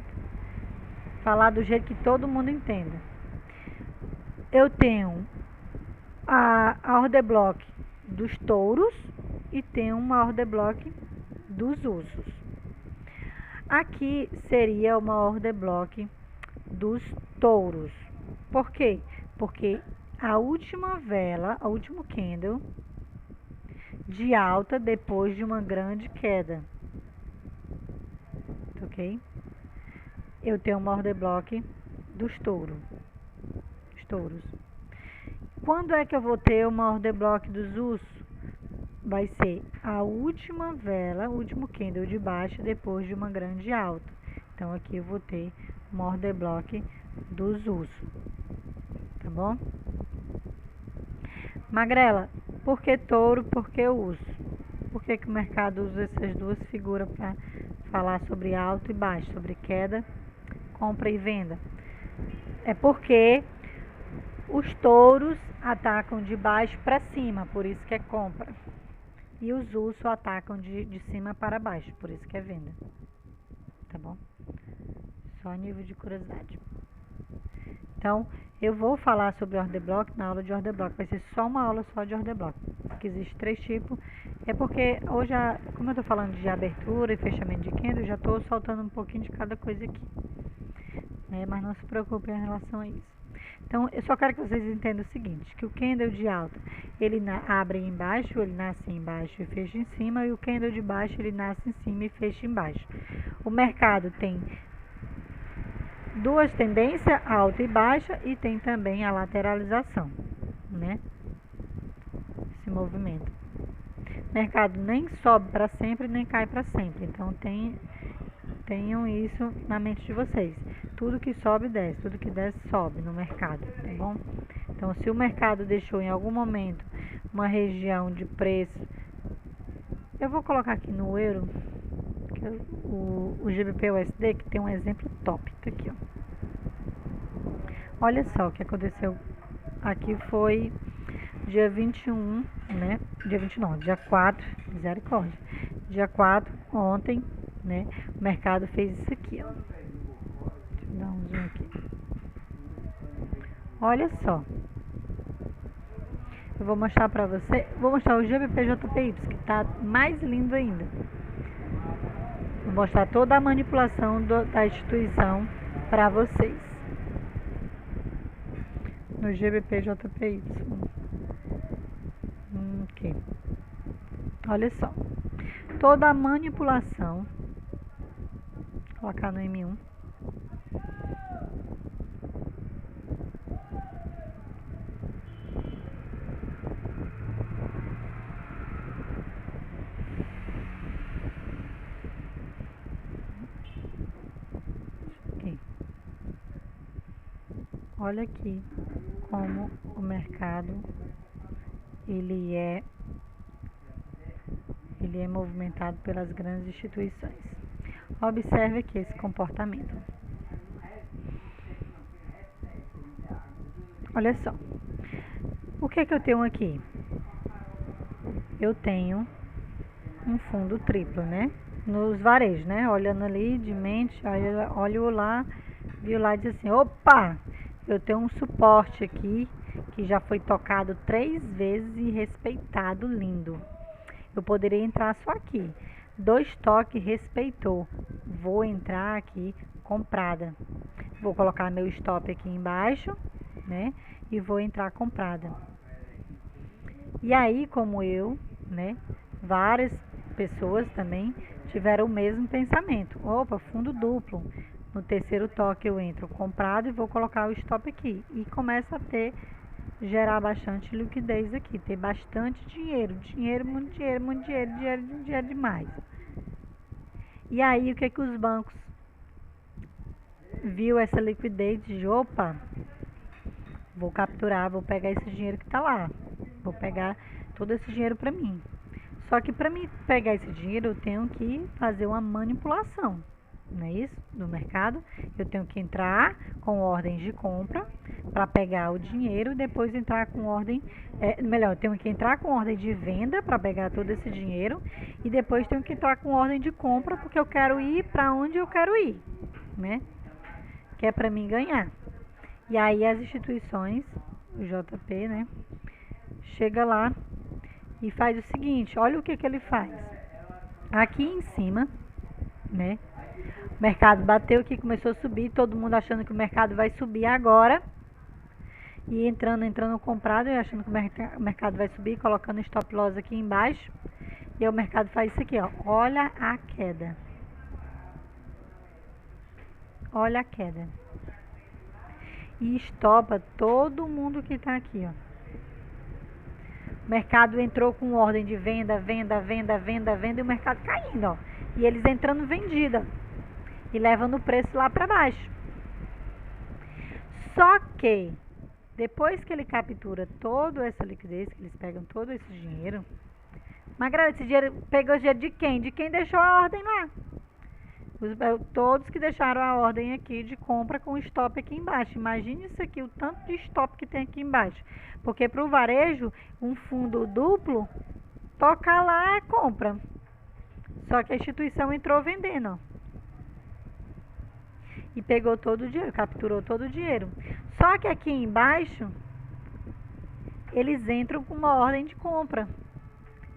falar do jeito que todo mundo entenda. Eu tenho a order block dos touros e tenho uma order block dos ursos. Aqui seria uma order block dos touros. Por quê? Porque a última vela, o último candle de alta depois de uma grande queda. Ok? Eu tenho uma order block dos touros. Quando é que eu vou ter uma order block dos ursos? Vai ser a última vela, o último candle de baixo depois de uma grande alta. Então aqui eu vou ter uma order block dos ursos. Tá bom? Magrela, por que touro, por que urso? Por que o mercado usa essas duas figuras para falar sobre alto e baixo, sobre queda, compra e venda? É porque os touros atacam de baixo para cima, por isso que é compra. E os ursos atacam de cima para baixo, por isso que é venda. Tá bom? Só a nível de curiosidade. Então, eu vou falar sobre order block na aula de order block. Vai ser só uma aula só de order block. Que existe 3 tipos. É porque hoje, como eu estou falando de abertura e fechamento de candle, eu já estou soltando um pouquinho de cada coisa aqui. Mas não se preocupem em relação a isso. Então, eu só quero que vocês entendam o seguinte, que o candle de alta, ele abre embaixo, ele nasce embaixo e fecha em cima, e o candle de baixo, ele nasce em cima e fecha embaixo. O mercado tem 2 tendências, alta e baixa, e tem também a lateralização, né? Esse movimento. O mercado nem sobe para sempre, nem cai para sempre. Então, tenham isso na mente de vocês. Tudo que sobe, desce. Tudo que desce, sobe no mercado, tá bom? Então, se o mercado deixou em algum momento uma região de preço... Eu vou colocar aqui no euro, que o GBP-USD, que tem um exemplo top. Tá aqui, ó. Olha só o que aconteceu. Aqui foi dia 21, né? Dia 20 não, dia 4, misericórdia. Dia 4, ontem, né? O mercado fez isso aqui, ó. Deixa eu dar um zoom aqui. Olha só. Eu vou mostrar pra você. Vou mostrar o GBP-JPY, que tá mais lindo ainda. Vou mostrar toda a manipulação da instituição pra vocês. No GBP-JPY. Ok. Olha só. Toda a manipulação. Vou colocar no M1. Okay. Olha aqui como o mercado ele é movimentado pelas grandes instituições. Observe aqui esse comportamento. Olha só. O que é que eu tenho aqui? Eu tenho um fundo triplo, né? Nos varejos, né? Olhando ali de mente, olho lá, viu lá e diz assim, opa! Eu tenho um suporte aqui que já foi tocado 3 vezes e respeitado, lindo. Eu poderia entrar só aqui. 2 toques, respeitou. Vou entrar aqui, comprada. Vou colocar meu stop aqui embaixo, né? E vou entrar comprada. E aí, como eu, né? Várias pessoas também tiveram o mesmo pensamento. Opa, fundo duplo. No terceiro toque eu entro comprado e vou colocar o stop aqui. E começa a gerar bastante liquidez aqui, ter bastante dinheiro, muito dinheiro demais. E aí o que que os bancos viu essa liquidez e diz, opa, vou capturar, vou pegar esse dinheiro que tá lá, vou pegar todo esse dinheiro para mim. Só que para mim pegar esse dinheiro eu tenho que fazer uma manipulação, não é isso? No mercado, eu tenho que entrar com ordens de compra para pegar o dinheiro e depois entrar com ordem, eu tenho que entrar com ordem de venda para pegar todo esse dinheiro e depois tenho que entrar com ordem de compra porque eu quero ir para onde eu quero ir, né? Que é para mim ganhar. E aí as instituições, o JP, né, chega lá e faz o seguinte, olha o que que ele faz. Aqui em cima, né, o mercado bateu aqui, começou a subir, todo mundo achando que o mercado vai subir agora. E entrando comprado e achando que o mercado vai subir, colocando stop loss aqui embaixo. E aí o mercado faz isso aqui, ó. Olha a queda. Olha a queda. E estopa todo mundo que tá aqui, ó. O mercado entrou com ordem de venda, e o mercado caindo, ó. E eles entrando vendida. E levando o preço lá para baixo. Só que depois que ele captura toda essa liquidez, que eles pegam todo esse dinheiro, Magrela, esse dinheiro pegou o dinheiro de quem? De quem deixou a ordem lá. Todos que deixaram a ordem aqui de compra com stop aqui embaixo. Imagine isso aqui, o tanto de stop que tem aqui embaixo. Porque para o varejo, um fundo duplo, toca lá é compra. Só que a instituição entrou vendendo, ó. e pegou todo o dinheiro, capturou todo o dinheiro. Só que aqui embaixo, eles entram com uma ordem de compra,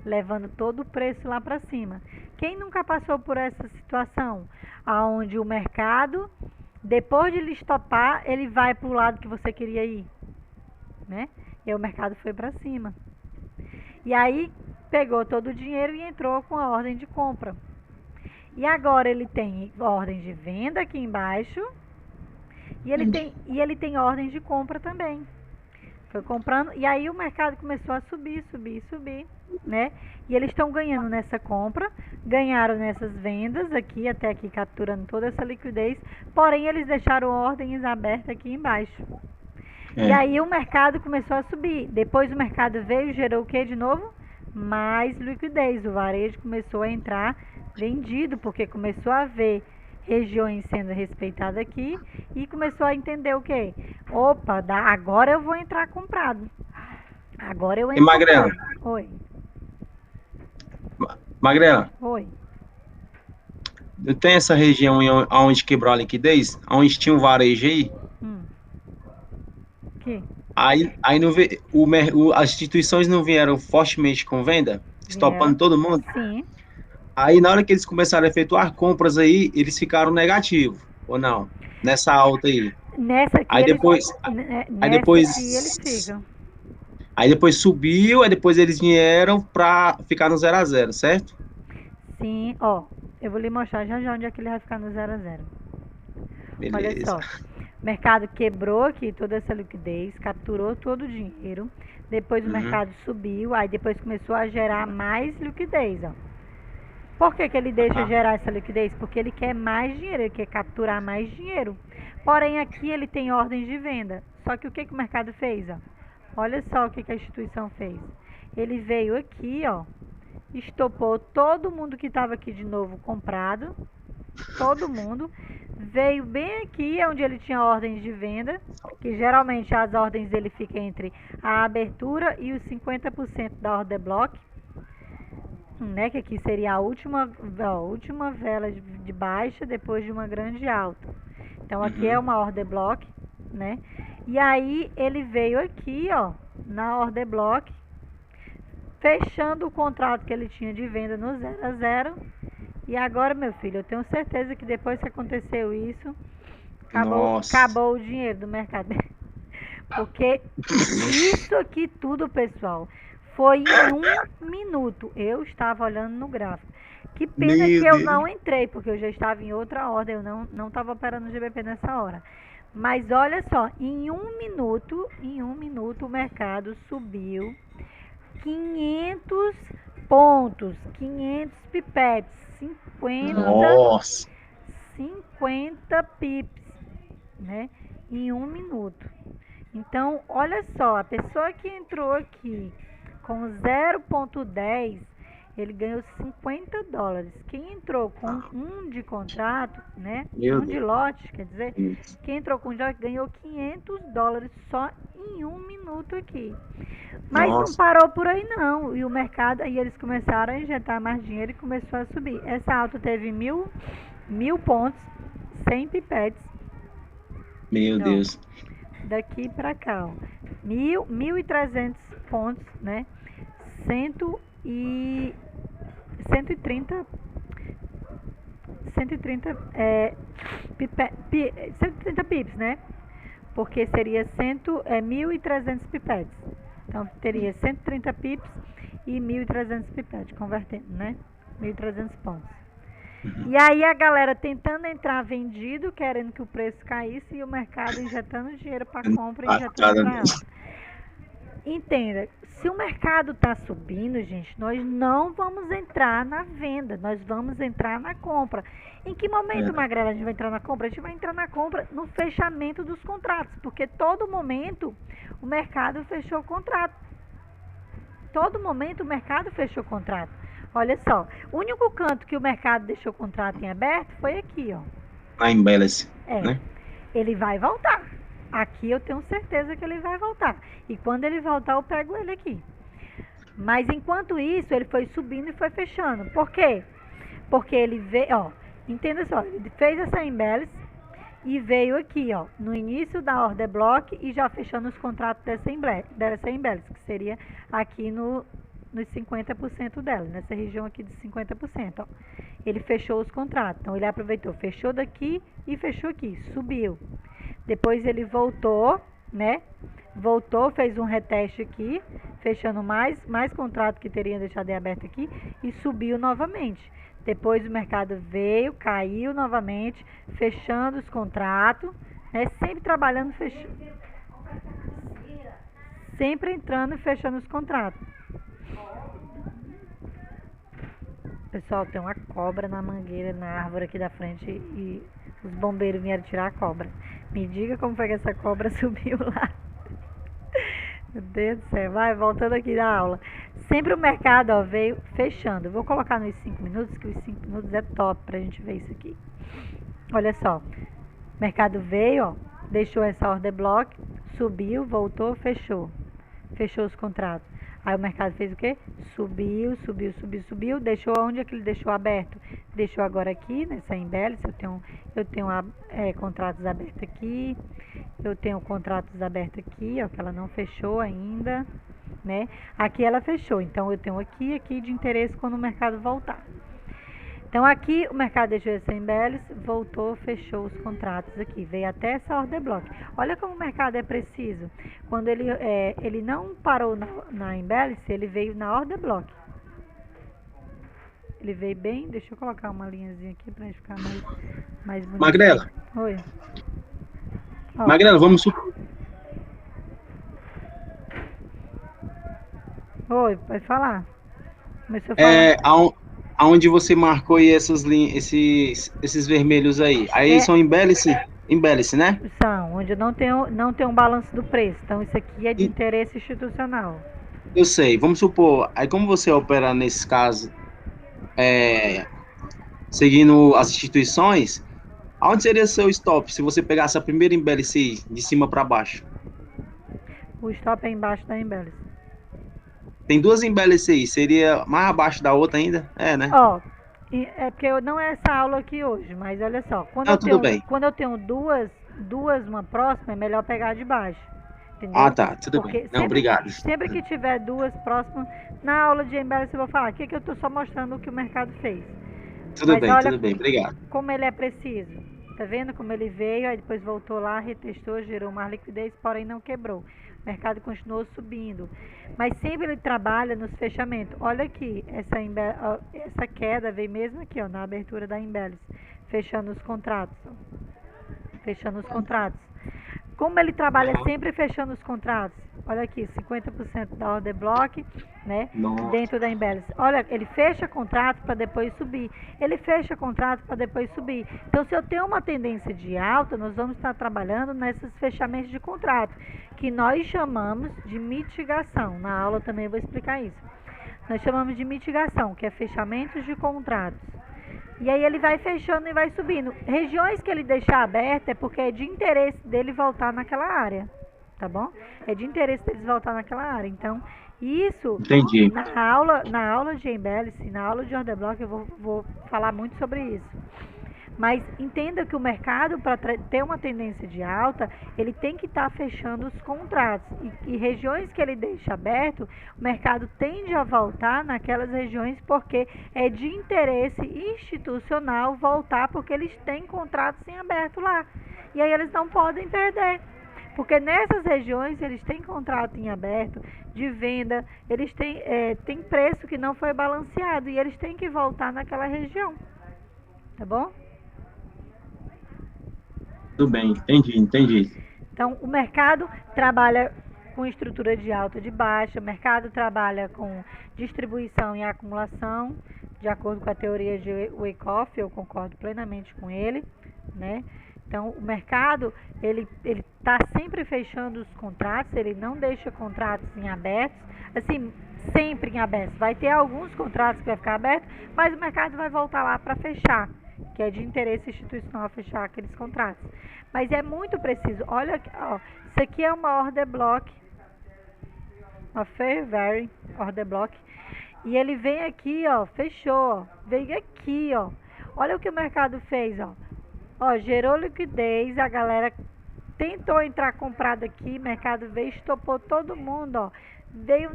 levando todo o preço lá para cima. Quem nunca passou por essa situação? Onde o mercado, depois de lhe estopar, ele vai para o lado que você queria ir, né? E aí o mercado foi para cima. E aí pegou todo o dinheiro e entrou com a ordem de compra. E agora ele tem ordem de venda aqui embaixo e ele tem ordem de compra também. Foi comprando e aí o mercado começou a subir, né? E eles estão ganhando nessa compra, ganharam nessas vendas aqui, até aqui capturando toda essa liquidez, porém eles deixaram ordens abertas aqui embaixo. E aí o mercado começou a subir. Depois o mercado veio e gerou o que de novo? Mais liquidez. O varejo começou a entrar vendido, porque começou a ver regiões sendo respeitadas aqui e começou a entender o quê? Opa, agora eu vou entrar comprado. Agora eu entro E Magrela? comprado. Oi. Magrela, Oi. eu tenho essa região onde quebrou a liquidez, onde tinha um varejo aí. Que? Aí não as instituições não vieram fortemente com venda, estopando todo mundo. Sim. Aí na hora que eles começaram a efetuar compras aí, eles ficaram negativos, ou não? Nessa alta aí. Nessa aqui Aí depois, eles ficam. Aí depois subiu, aí depois eles vieram para ficar no 0 a 0, certo? Sim, ó, eu vou lhe mostrar já onde é que ele vai ficar no 0 a 0. Beleza. Olha só, o mercado quebrou aqui toda essa liquidez, capturou todo o dinheiro, depois o mercado subiu, aí depois começou a gerar mais liquidez, ó. Por que ele deixa gerar essa liquidez? Porque ele quer mais dinheiro, ele quer capturar mais dinheiro. Porém, aqui ele tem ordens de venda. Só que o que o mercado fez, ó? Olha só o que a instituição fez. Ele veio aqui, ó, estopou todo mundo que estava aqui de novo comprado, todo mundo, veio bem aqui onde ele tinha ordens de venda, que geralmente as ordens dele ficam entre a abertura e os 50% da order block, né, que aqui seria a última vela de baixa depois de uma grande alta. Então aqui é uma order block, né? E aí ele veio aqui, ó, na order block, fechando o contrato que ele tinha de venda no 0 a 0. E agora, meu filho, eu tenho certeza que depois que aconteceu isso, acabou o dinheiro do mercado. Porque isso aqui tudo, pessoal, foi em 1 minuto. Eu estava olhando no gráfico. Que pena que eu não entrei, porque eu já estava em outra ordem, eu não estava operando o GBP nessa hora. Mas olha só, em 1 minuto, o mercado subiu 500 pontos, 500 pipetes, 50 pips, né? Em 1 minuto. Então, olha só, a pessoa que entrou aqui com 0,10, ele ganhou $50. Quem entrou com um de contrato, né? De lote, quer dizer, quem entrou com lote ganhou $500 só em 1 minuto aqui. Mas não parou por aí não. E o mercado, aí eles começaram a injetar mais dinheiro e começou a subir. Essa alta teve 1.000 pontos, 100 pipetes. Meu Deus. Daqui pra cá, ó. 1.300 pontos, né? 130 pips, né? Porque seria 1.300 pipetes. Então, teria 130 pips e 1.300 pipetes, convertendo, né? 1.300 pontos. E aí a galera tentando entrar vendido, querendo que o preço caísse, e o mercado injetando dinheiro para compra e injetando para alta. Entenda, se o mercado está subindo, gente, nós não vamos entrar na venda, nós vamos entrar na compra. Em que momento, Magrela, a gente vai entrar na compra? A gente vai entrar na compra no fechamento dos contratos, porque todo momento o mercado fechou o contrato. Todo momento o mercado fechou o contrato. Olha só, o único canto que o mercado deixou o contrato em aberto foi aqui, ó. Lá em Balance, né? Ele vai voltar. Aqui eu tenho certeza que ele vai voltar. E quando ele voltar, eu pego ele aqui. Mas enquanto isso, ele foi subindo e foi fechando. Por quê? Porque ele veio, ó, entenda só, ele fez essa imbalance e veio aqui, ó, no início da order block e já fechando os contratos dessa Embellis, que seria aqui nos 50% dela, nessa região aqui de 50%, ó. Ele fechou os contratos, então ele aproveitou, fechou daqui e fechou aqui, subiu. Depois ele voltou, né? Voltou, fez um reteste aqui, fechando mais contrato que teria deixado em aberto aqui e subiu novamente. Depois o mercado veio, caiu novamente, fechando os contratos, né? Sempre trabalhando, sempre entrando e fechando os contratos. Pessoal, tem uma cobra na mangueira, na árvore aqui da frente e os bombeiros vieram tirar a cobra. Me diga como foi que essa cobra subiu lá. Meu Deus do céu. Vai, voltando aqui da aula. Sempre o mercado, ó, veio fechando. Eu vou colocar nos 5 minutos, que os 5 minutos é top pra gente ver isso aqui. Olha só. O mercado veio, ó, deixou essa order block, subiu, voltou, fechou. Fechou os contratos. Aí o mercado fez o quê? Subiu, subiu, subiu, subiu. Deixou onde é que ele deixou aberto? Deixou agora aqui, nessa Embellis. Eu tenho contratos abertos aqui. Eu tenho contratos abertos aqui, ó, que ela não fechou ainda, né? Aqui ela fechou. Então, eu tenho aqui de interesse quando o mercado voltar. Então, aqui o mercado deixou essa Embellis, voltou, fechou os contratos aqui. Veio até essa order block. Olha como o mercado é preciso. Quando ele não parou na Embellis, ele veio na order block. Ele veio bem... Deixa eu colocar uma linhazinha aqui para ficar mais bonito. Magrela. Oi. Ó. Magrela, vamos supor. Oi, pode falar. Começou a falar. Aonde você marcou aí esses vermelhos aí? Aí são embellice, né? São, onde não tem um balanço do preço. Então, isso aqui é de interesse institucional. Eu sei. Vamos supor, aí como você opera nesse caso, seguindo as instituições, aonde seria seu stop se você pegasse a primeira embellice de cima para baixo? O stop é embaixo da Embellis. Tem duas embellice aí, seria mais abaixo da outra ainda? É, né? Ó, é porque não é essa aula aqui hoje, mas olha só. Quando eu tenho duas uma próxima, é melhor pegar de baixo. Entendeu? Ah, tá, tudo bem. Não, obrigado. Sempre que tiver duas próximas, na aula de Embellis eu vou falar. Aqui que eu tô só mostrando o que o mercado fez. Tudo bem, obrigado. Como ele é preciso. Tá vendo como ele veio, aí depois voltou lá, retestou, gerou mais liquidez, porém não quebrou. O mercado continuou subindo. Mas sempre ele trabalha nos fechamentos. Olha aqui, essa queda veio mesmo aqui, ó, na abertura da Embellis. Fechando os contratos. Fechando os contratos. Como ele trabalha sempre fechando os contratos? Olha aqui, 50% da order block, né? Nossa. Dentro da Embellis. Olha, ele fecha contrato para depois subir. Ele fecha contrato para depois subir. Então, se eu tenho uma tendência de alta, nós vamos estar trabalhando nesses fechamentos de contrato, que nós chamamos de mitigação. Na aula também eu vou explicar isso. Nós chamamos de mitigação, que é fechamentos de contratos. E aí ele vai fechando e vai subindo. Regiões que ele deixar aberta é porque é de interesse dele voltar naquela área, tá bom? É de interesse deles voltar naquela área. Então, isso, entendi. Na aula de Embellis, na aula de order block, eu vou falar muito sobre isso. Mas entenda que o mercado, para ter uma tendência de alta, ele tem que estar fechando os contratos. E regiões que ele deixa aberto, o mercado tende a voltar naquelas regiões porque é de interesse institucional voltar, porque eles têm contratos em aberto lá. E aí eles não podem perder. Porque nessas regiões eles têm contrato em aberto de venda, eles têm preço que não foi balanceado e eles têm que voltar naquela região. Tá bom? Tudo bem, entendi. Então, o mercado trabalha com estrutura de alta e de baixa, o mercado trabalha com distribuição e acumulação, de acordo com a teoria de Wyckoff, eu concordo plenamente com ele, né? Então, o mercado, ele está sempre fechando os contratos, ele não deixa contratos em abertos, assim, sempre em abertos. Vai ter alguns contratos que vai ficar aberto, mas o mercado vai voltar lá para fechar, que é de interesse institucional fechar aqueles contratos. Mas é muito preciso. Olha, ó, isso aqui é uma order block, uma fair value order block, e ele vem aqui, ó, fechou, ó, veio aqui, ó. Olha o que o mercado fez, ó. Ó, gerou liquidez, a galera tentou entrar comprada aqui, mercado veio, estopou todo mundo, ó. Veio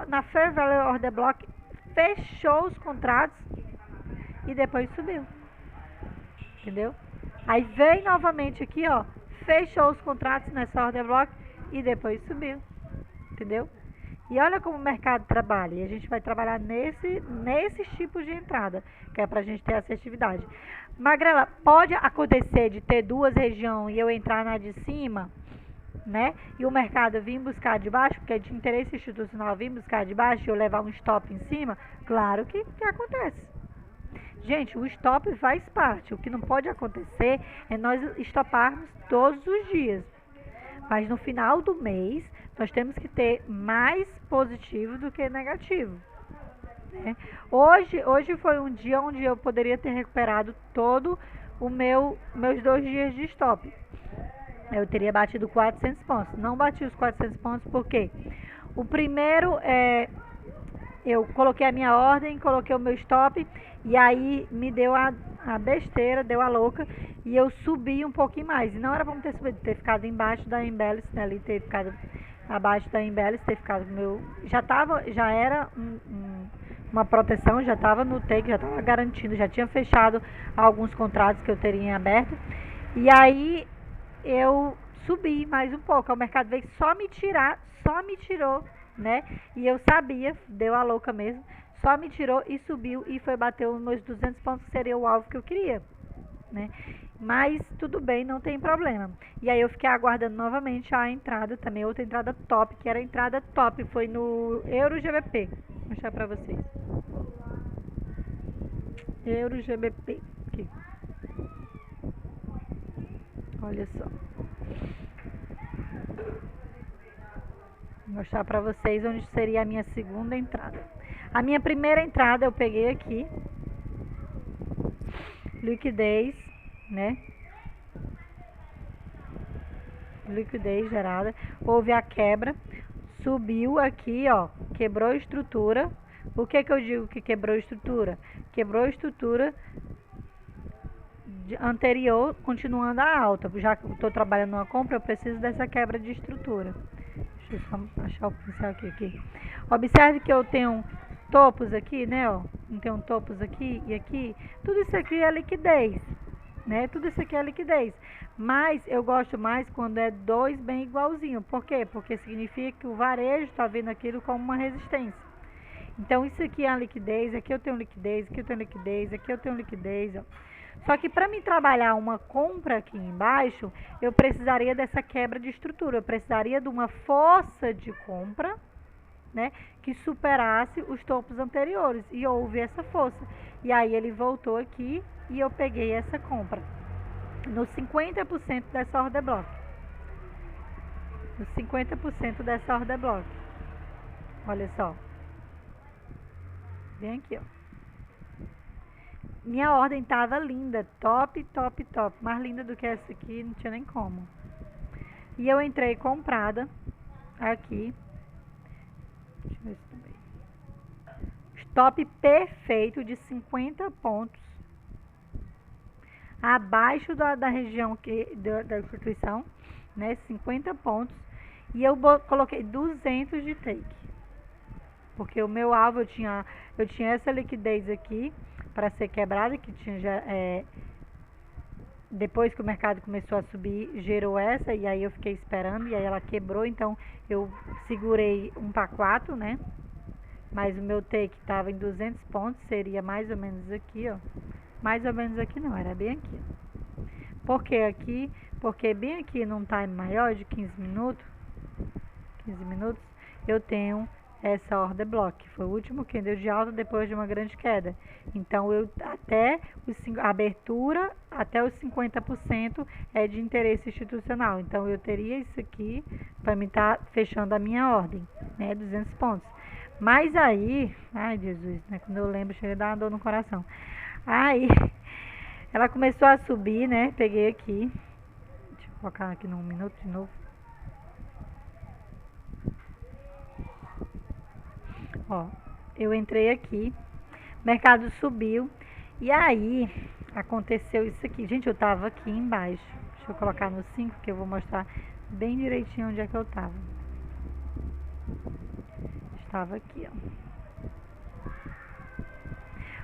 na Fair Value Order Block, fechou os contratos e depois subiu. Entendeu? Aí veio novamente aqui, ó, fechou os contratos nessa Order Block e depois subiu. Entendeu? E olha como o mercado trabalha. E a gente vai trabalhar nesses tipos de entrada, que é pra gente ter assertividade. Magrela, pode acontecer de ter duas regiões e eu entrar na de cima, né? E o mercado vir buscar de baixo, porque é de interesse institucional vir buscar de baixo e eu levar um stop em cima? Claro que acontece. Gente, o stop faz parte. O que não pode acontecer é nós estoparmos todos os dias. Mas no final do mês, nós temos que ter mais positivo do que negativo. Né? Hoje foi um dia onde eu poderia ter recuperado todo o meus 2 dias de stop. Eu teria batido 400 pontos. Não bati os 400 pontos porque o primeiro eu coloquei a minha ordem, coloquei o meu stop e aí me deu a besteira, deu a louca e eu subi um pouquinho mais. E não era para ter subido, ter ficado embaixo da Embellis, né, ali, ter ficado abaixo da Embellis, ter ficado meu. Já era uma proteção, já estava no take, já estava garantindo, já tinha fechado alguns contratos que eu teria em aberto. E aí eu subi mais um pouco. O mercado veio só me tirou, né? E eu sabia, deu a louca mesmo, só me tirou e subiu e foi bater os meus 200 pontos, que seria o alvo que eu queria, né? Mas tudo bem, não tem problema. E aí eu fiquei aguardando novamente a entrada também, outra entrada top, que era a entrada top, foi no Euro GBP. Vou mostrar pra vocês. Euro GBP. Aqui. Olha só. Vou mostrar pra vocês onde seria a minha segunda entrada. A minha primeira entrada eu peguei aqui. Liquidez, né? Liquidez gerada. Houve a quebra. Subiu aqui, ó. Quebrou a estrutura. O que eu digo que quebrou a estrutura? Quebrou a estrutura anterior, continuando a alta. Já que eu estou trabalhando numa compra, eu preciso dessa quebra de estrutura. Deixa eu só achar o pincel aqui. Observe que eu tenho topos aqui, né? Ó. Tem topos aqui e aqui. Tudo isso aqui é liquidez, né? Tudo isso aqui é liquidez. Mas eu gosto mais quando é dois bem igualzinho. Por quê? Porque significa que o varejo está vendo aquilo como uma resistência. Então isso aqui é a liquidez. Aqui eu tenho liquidez, aqui eu tenho liquidez, aqui eu tenho liquidez, ó. Só que para mim trabalhar uma compra aqui embaixo, eu precisaria dessa quebra de estrutura. Eu precisaria de uma força de compra, né, que superasse os topos anteriores. E houve essa força. E aí ele voltou aqui e eu peguei essa compra. No 50% dessa order block. No 50% dessa order block. Olha só. Vem aqui, ó. Minha ordem tava linda, top, top, top. Mais linda do que essa aqui, não tinha nem como. E eu entrei comprada aqui. Deixa eu ver se também. Stop perfeito de 50 pontos. Abaixo da região da instituição, né? 50 pontos. E eu coloquei 200 de take. Porque o meu alvo, eu tinha essa liquidez aqui para ser quebrada, que tinha já, depois que o mercado começou a subir, gerou essa, e aí eu fiquei esperando, e aí ela quebrou, então eu segurei 1 para 4, né? Mas o meu take estava em 200 pontos, seria mais ou menos aqui, ó. Mais ou menos aqui não, era bem aqui. Por que aqui? Porque bem aqui num time maior de 15 minutos, eu tenho essa order block. Foi o último que deu de alta depois de uma grande queda. Então, a abertura até os 50% é de interesse institucional. Então, eu teria isso aqui para me estar fechando a minha ordem, né? 200 pontos. Mas aí, ai Jesus, né? Quando eu lembro, chega a dar uma dor no coração. Aí, ela começou a subir, né? Peguei aqui. Deixa eu colocar aqui num minuto de novo. Ó, eu entrei aqui, mercado subiu, e aí aconteceu isso aqui. Gente, eu tava aqui embaixo. Deixa eu colocar no 5 que eu vou mostrar bem direitinho onde é que eu tava. Estava aqui, ó.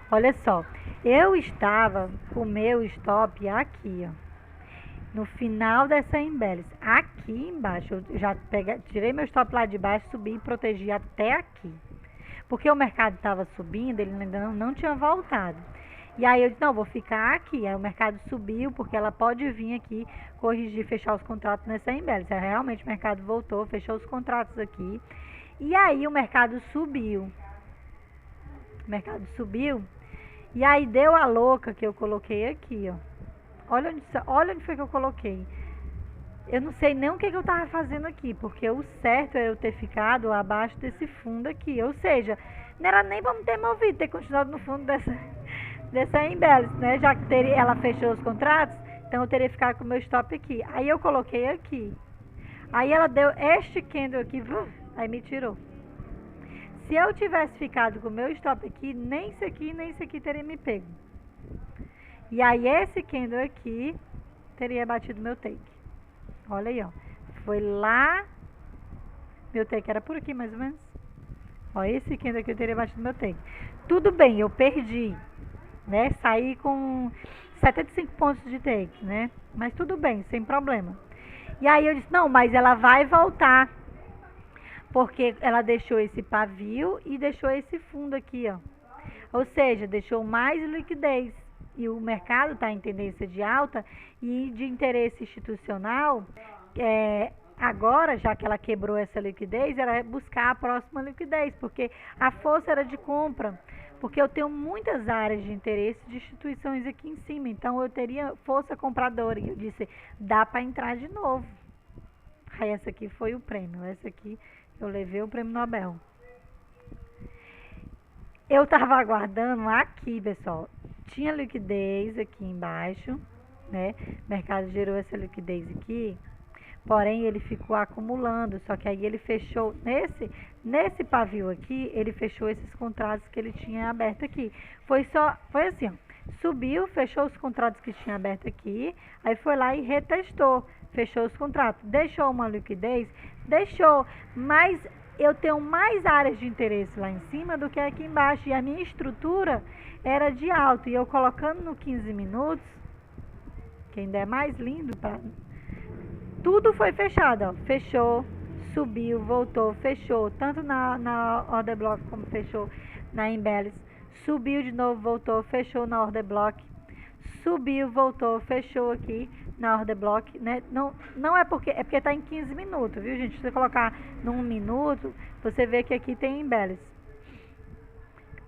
Olha só, eu estava com o meu stop aqui, ó. No final dessa embellis, aqui embaixo, eu já tirei meu stop lá de baixo, subi e protegi até aqui. Porque o mercado estava subindo, ele ainda não tinha voltado. E aí eu disse, não, vou ficar aqui. Aí o mercado subiu, porque ela pode vir aqui corrigir, fechar os contratos nessa embellis. Aí realmente o mercado voltou, fechou os contratos aqui. E aí o mercado subiu. O mercado subiu. E aí deu a louca que eu coloquei aqui, ó. Olha onde foi que eu coloquei. Eu não sei nem o que eu tava fazendo aqui, porque o certo era eu ter ficado abaixo desse fundo aqui. Ou seja, não era nem pra me ter movido, ter continuado no fundo dessa embellis, né? Já que ela fechou os contratos, então eu teria ficado com o meu stop aqui. Aí eu coloquei aqui. Aí ela deu este candle aqui, aí me tirou. Se eu tivesse ficado com o meu stop aqui, nem isso aqui teria me pego. E aí esse candle aqui teria batido meu take. Olha aí, ó. Foi lá. Meu take era por aqui, mais ou menos. Ó, esse candle aqui teria batido meu take. Tudo bem, eu perdi, né? Saí com 75 pontos de take, né? Mas tudo bem, sem problema. E aí eu disse, não, mas ela vai voltar. Porque ela deixou esse pavio e deixou esse fundo aqui, ó. Ou seja, deixou mais liquidez. E o mercado está em tendência de alta e de interesse institucional, agora, já que ela quebrou essa liquidez, era buscar a próxima liquidez, porque a força era de compra, porque eu tenho muitas áreas de interesse de instituições aqui em cima, então eu teria força compradora, e eu disse, dá para entrar de novo. Aí essa aqui foi o prêmio, essa aqui eu levei o prêmio Nobel. Eu estava aguardando aqui, pessoal, tinha liquidez aqui embaixo, né? O mercado gerou essa liquidez aqui, porém ele ficou acumulando, só que aí ele fechou, nesse pavio aqui, ele fechou esses contratos que ele tinha aberto aqui. Foi assim, ó, subiu, fechou os contratos que tinha aberto aqui, aí foi lá e retestou, fechou os contratos. Deixou uma liquidez? Deixou, mas eu tenho mais áreas de interesse lá em cima do que aqui embaixo. E a minha estrutura era de alto. E eu colocando no 15 minutos, que ainda é mais lindo, tudo foi fechado, ó. Fechou, subiu, voltou, fechou. Tanto na order block como fechou na embellis. Subiu de novo, voltou, fechou na order block. Subiu, voltou, fechou aqui na order block, né? Não é porque tá em 15 minutos, viu, gente? Se você colocar num minuto, você vê que aqui tem embellis.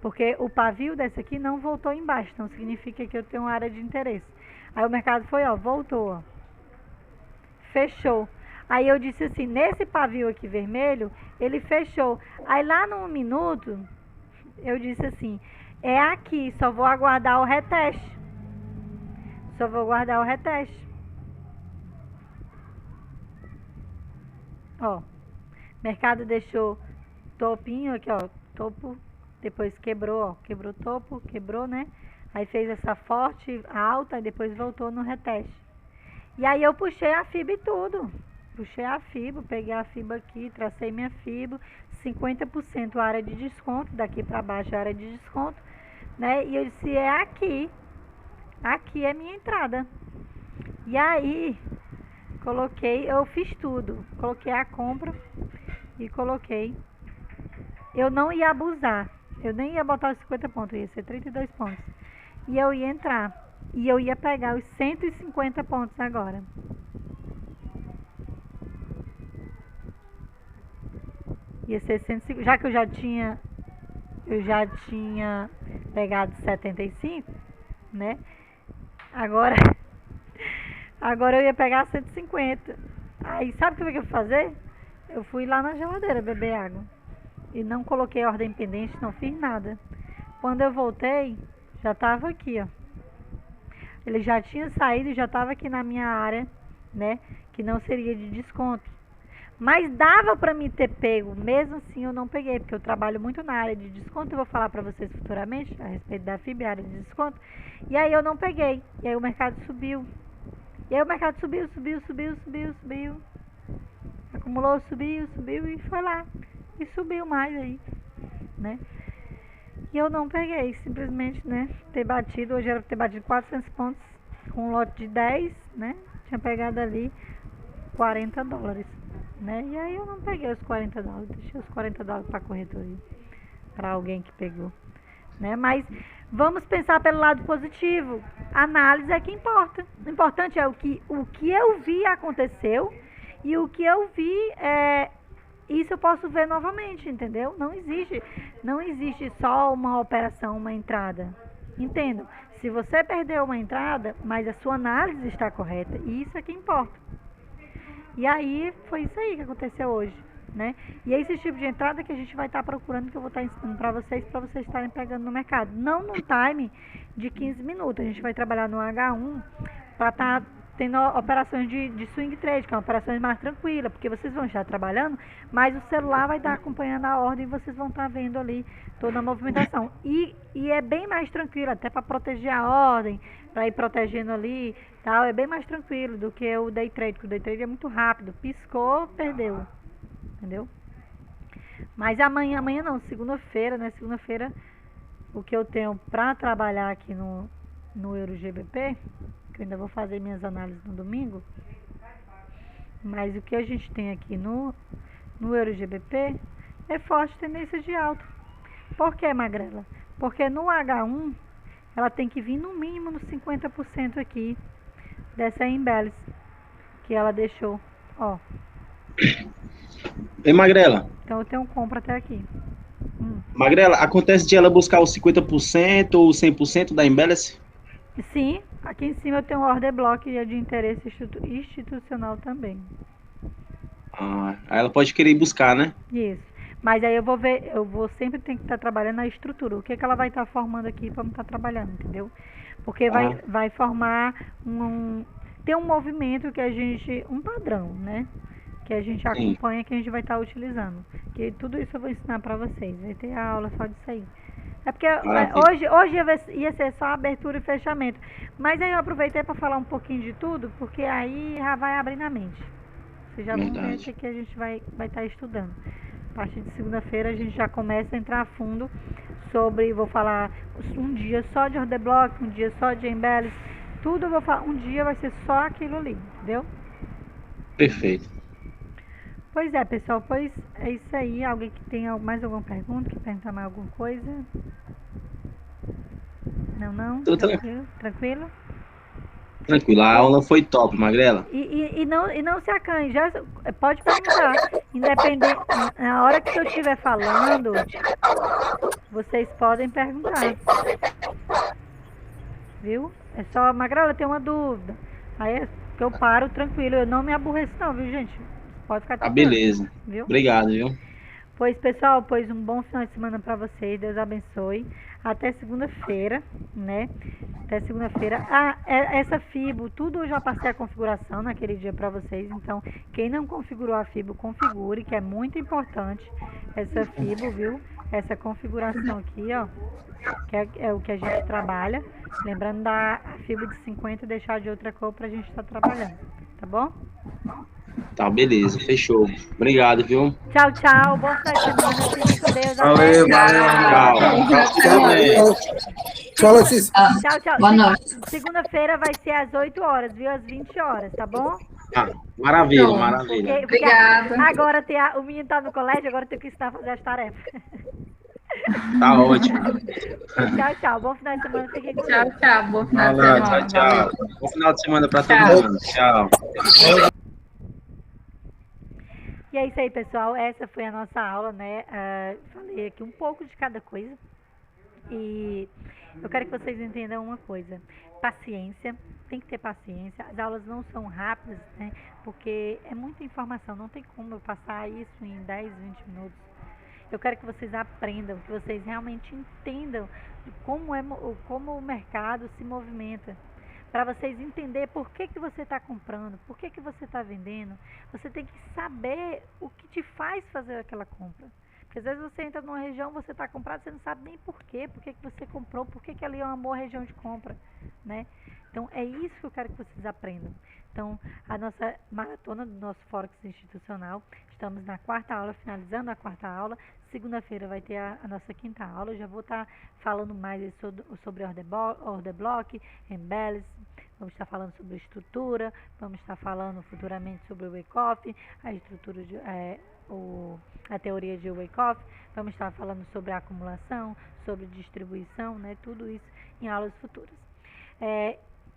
Porque o pavio desse aqui não voltou embaixo, então significa que eu tenho uma área de interesse. Aí o mercado foi, ó, voltou, ó. Fechou. Aí eu disse assim, nesse pavio aqui vermelho, ele fechou. Aí lá no 1 minuto, eu disse assim, é aqui, só vou aguardar o reteste. Só vou guardar o reteste. Ó, mercado deixou topinho aqui, ó, topo, depois quebrou, ó, quebrou topo, quebrou, né? Aí fez essa forte, alta, e depois voltou no reteste. E aí eu puxei a FIB e tudo. Puxei a FIB, peguei a FIB aqui, tracei minha FIB, 50% área de desconto, daqui para baixo área de desconto, né? E eu disse, é aqui. Aqui é minha entrada. E aí, eu fiz tudo. Coloquei a compra e coloquei. Eu não ia abusar. Eu nem ia botar os 50 pontos, ia ser 32 pontos. E eu ia entrar. E eu ia pegar os 150 pontos agora. Ia ser 150, já que eu já tinha pegado 75, né? Agora eu ia pegar 150. Aí sabe o que eu fui fazer? Eu fui lá na geladeira beber água. E não coloquei ordem pendente, não fiz nada. Quando eu voltei, já estava aqui, ó. Ele já tinha saído e já estava aqui na minha área, né? Que não seria de desconto. Mas dava para mim ter pego, mesmo assim eu não peguei, porque eu trabalho muito na área de desconto, eu vou falar para vocês futuramente a respeito da FIB, área de desconto. E aí eu não peguei, e aí o mercado subiu. E aí o mercado subiu, acumulou, subiu e foi lá. E subiu mais aí, né? E eu não peguei, simplesmente, né, ter batido, hoje era ter batido 400 pontos com um lote de 10, né? Tinha pegado ali $40, né? E aí eu não peguei os $40, deixei os $40 para a corretoria, para alguém que pegou, né? Mas vamos pensar pelo lado positivo. A análise é que importa. O importante é o que eu vi aconteceu e o que eu vi isso eu posso ver novamente, entendeu? Não existe só uma operação, uma entrada. Entendo. Se você perdeu uma entrada, mas a sua análise está correta, isso é que importa. E aí foi isso aí que aconteceu hoje, né? E é esse tipo de entrada que a gente vai estar procurando, que eu vou estar ensinando para vocês estarem pegando no mercado. Não no time de 15 minutos. A gente vai trabalhar no H1 para estar tendo operações de swing trade, que são operações mais tranquilas, porque vocês vão estar trabalhando, mas o celular vai estar acompanhando a ordem e vocês vão estar vendo ali toda a movimentação. E é bem mais tranquilo, até para proteger a ordem, para ir protegendo ali, tal, é bem mais tranquilo do que o day trade, porque o day trade é muito rápido, piscou, perdeu, entendeu? Mas amanhã não, segunda-feira, né? Segunda-feira, o que eu tenho para trabalhar aqui no EuroGBP, que eu ainda vou fazer minhas análises no domingo, mas o que a gente tem aqui no EuroGBP é forte tendência de alta. Por que, Magrela? Porque no H1 ela tem que vir no mínimo nos 50% aqui dessa imbalance que ela deixou, ó. E Magrela? Então eu tenho compra até aqui. Magrela, acontece de ela buscar os 50% ou 100% da imbalance? Sim, aqui em cima eu tenho um order block de interesse institucional também. Ah, aí ela pode querer ir buscar, né? Isso. Mas aí eu vou sempre ter que estar trabalhando na estrutura. O que ela vai estar formando aqui para não estar trabalhando, entendeu? Porque vai formar tem um movimento que a gente, um padrão, né? Que a gente acompanha, que a gente vai estar utilizando. Que tudo isso eu vou ensinar para vocês. Vai ter aula só disso aí. É porque hoje ia ser só abertura e fechamento. Mas aí eu aproveitei para falar um pouquinho de tudo, porque aí já vai abrir na mente. Vocês já vão ver o que a gente vai estar estudando. A partir de segunda-feira a gente já começa a entrar a fundo sobre, vou falar um dia só de order block, um dia só de embellish, tudo eu vou falar, um dia vai ser só aquilo ali, entendeu? Perfeito. Pois é, pessoal, pois é isso aí. Alguém que tem mais alguma pergunta, quer perguntar mais alguma coisa? Não? Tranquilo? Tranquilo, a aula foi top, Magrela. E não se acanhe, já pode perguntar. Independente, na hora que eu estiver falando, vocês podem perguntar. Viu? É só, Magrela, tem uma dúvida. Aí é que eu paro tranquilo, eu não me aborreço não, viu, gente? Pode ficar tranquilo. Beleza. Viu? Obrigado, viu? Pois, pessoal, um bom final de semana para vocês. Deus abençoe. Até segunda-feira, né? Até segunda-feira. Essa FIBO, tudo eu já passei a configuração naquele dia para vocês. Então, quem não configurou a FIBO, configure, que é muito importante essa FIBO, viu? Essa configuração aqui, ó, que é o que a gente trabalha. Lembrando da FIBO de 50 e deixar de outra cor pra gente estar trabalhando, tá bom? Tá, beleza, fechou. Obrigado, viu? Tchau, tchau. Boa semana. Fique com Deus. Valeu. Tchau, Letícia. Tchau. Boa noite. Segunda-feira vai ser às 8 horas, viu? Às 20 horas, tá bom? Maravilha. Porque Obrigada. agora o menino tá no colégio, agora tem que ensinar a fazer as tarefas. Tá ótimo. Tchau. Bom final de semana. Fiquem com Deus. Tchau. Bom final de semana. Tchau. Bom final de semana pra todo mundo. Tchau. E é isso aí, pessoal. Essa foi a nossa aula, né? Falei aqui um pouco de cada coisa. E eu quero que vocês entendam uma coisa. Paciência. Tem que ter paciência. As aulas não são rápidas, né? Porque é muita informação. Não tem como eu passar isso em 10, 20 minutos. Eu quero que vocês aprendam, que vocês realmente entendam como o mercado se movimenta. para vocês entenderem por que você está comprando, por que você está vendendo. Você tem que saber o que te faz fazer aquela compra. Porque às vezes você entra numa região, você está comprado, você não sabe nem por que você comprou, por que ali é uma boa região de compra, né? Então, é isso que eu quero que vocês aprendam. Então, a nossa maratona do nosso Forex institucional, estamos na 4ª aula, finalizando a 4ª aula. Segunda-feira vai ter a nossa 5ª aula. Eu já vou estar falando mais sobre order block, embellish, vamos estar falando sobre estrutura, vamos estar falando futuramente sobre o wake-off, a estrutura de... a teoria de wake-off, vamos estar falando sobre a acumulação, sobre distribuição, né? Tudo isso em aulas futuras.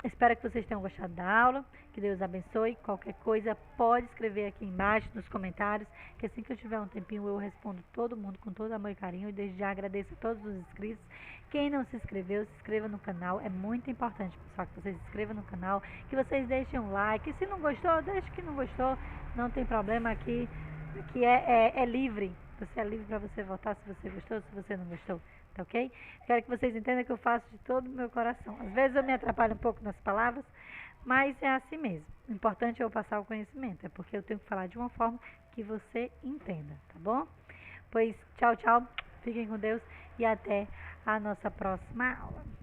Espero que vocês tenham gostado da aula, que Deus abençoe. Qualquer coisa pode escrever aqui embaixo nos comentários, que assim que eu tiver um tempinho eu respondo todo mundo com todo amor e carinho. E desde já agradeço a todos os inscritos. Quem não se inscreveu, se inscreva no canal, é muito importante, pessoal, que vocês se inscrevam no canal, que vocês deixem um like. E se não gostou, deixe que não gostou, não tem problema aqui. Que é livre, você é livre para você votar se você gostou, se você não gostou, tá ok? Quero que vocês entendam que eu faço de todo o meu coração. Às vezes eu me atrapalho um pouco nas palavras, mas é assim mesmo. O importante é eu passar o conhecimento, é porque eu tenho que falar de uma forma que você entenda, tá bom? Pois tchau, tchau, fiquem com Deus e até a nossa próxima aula.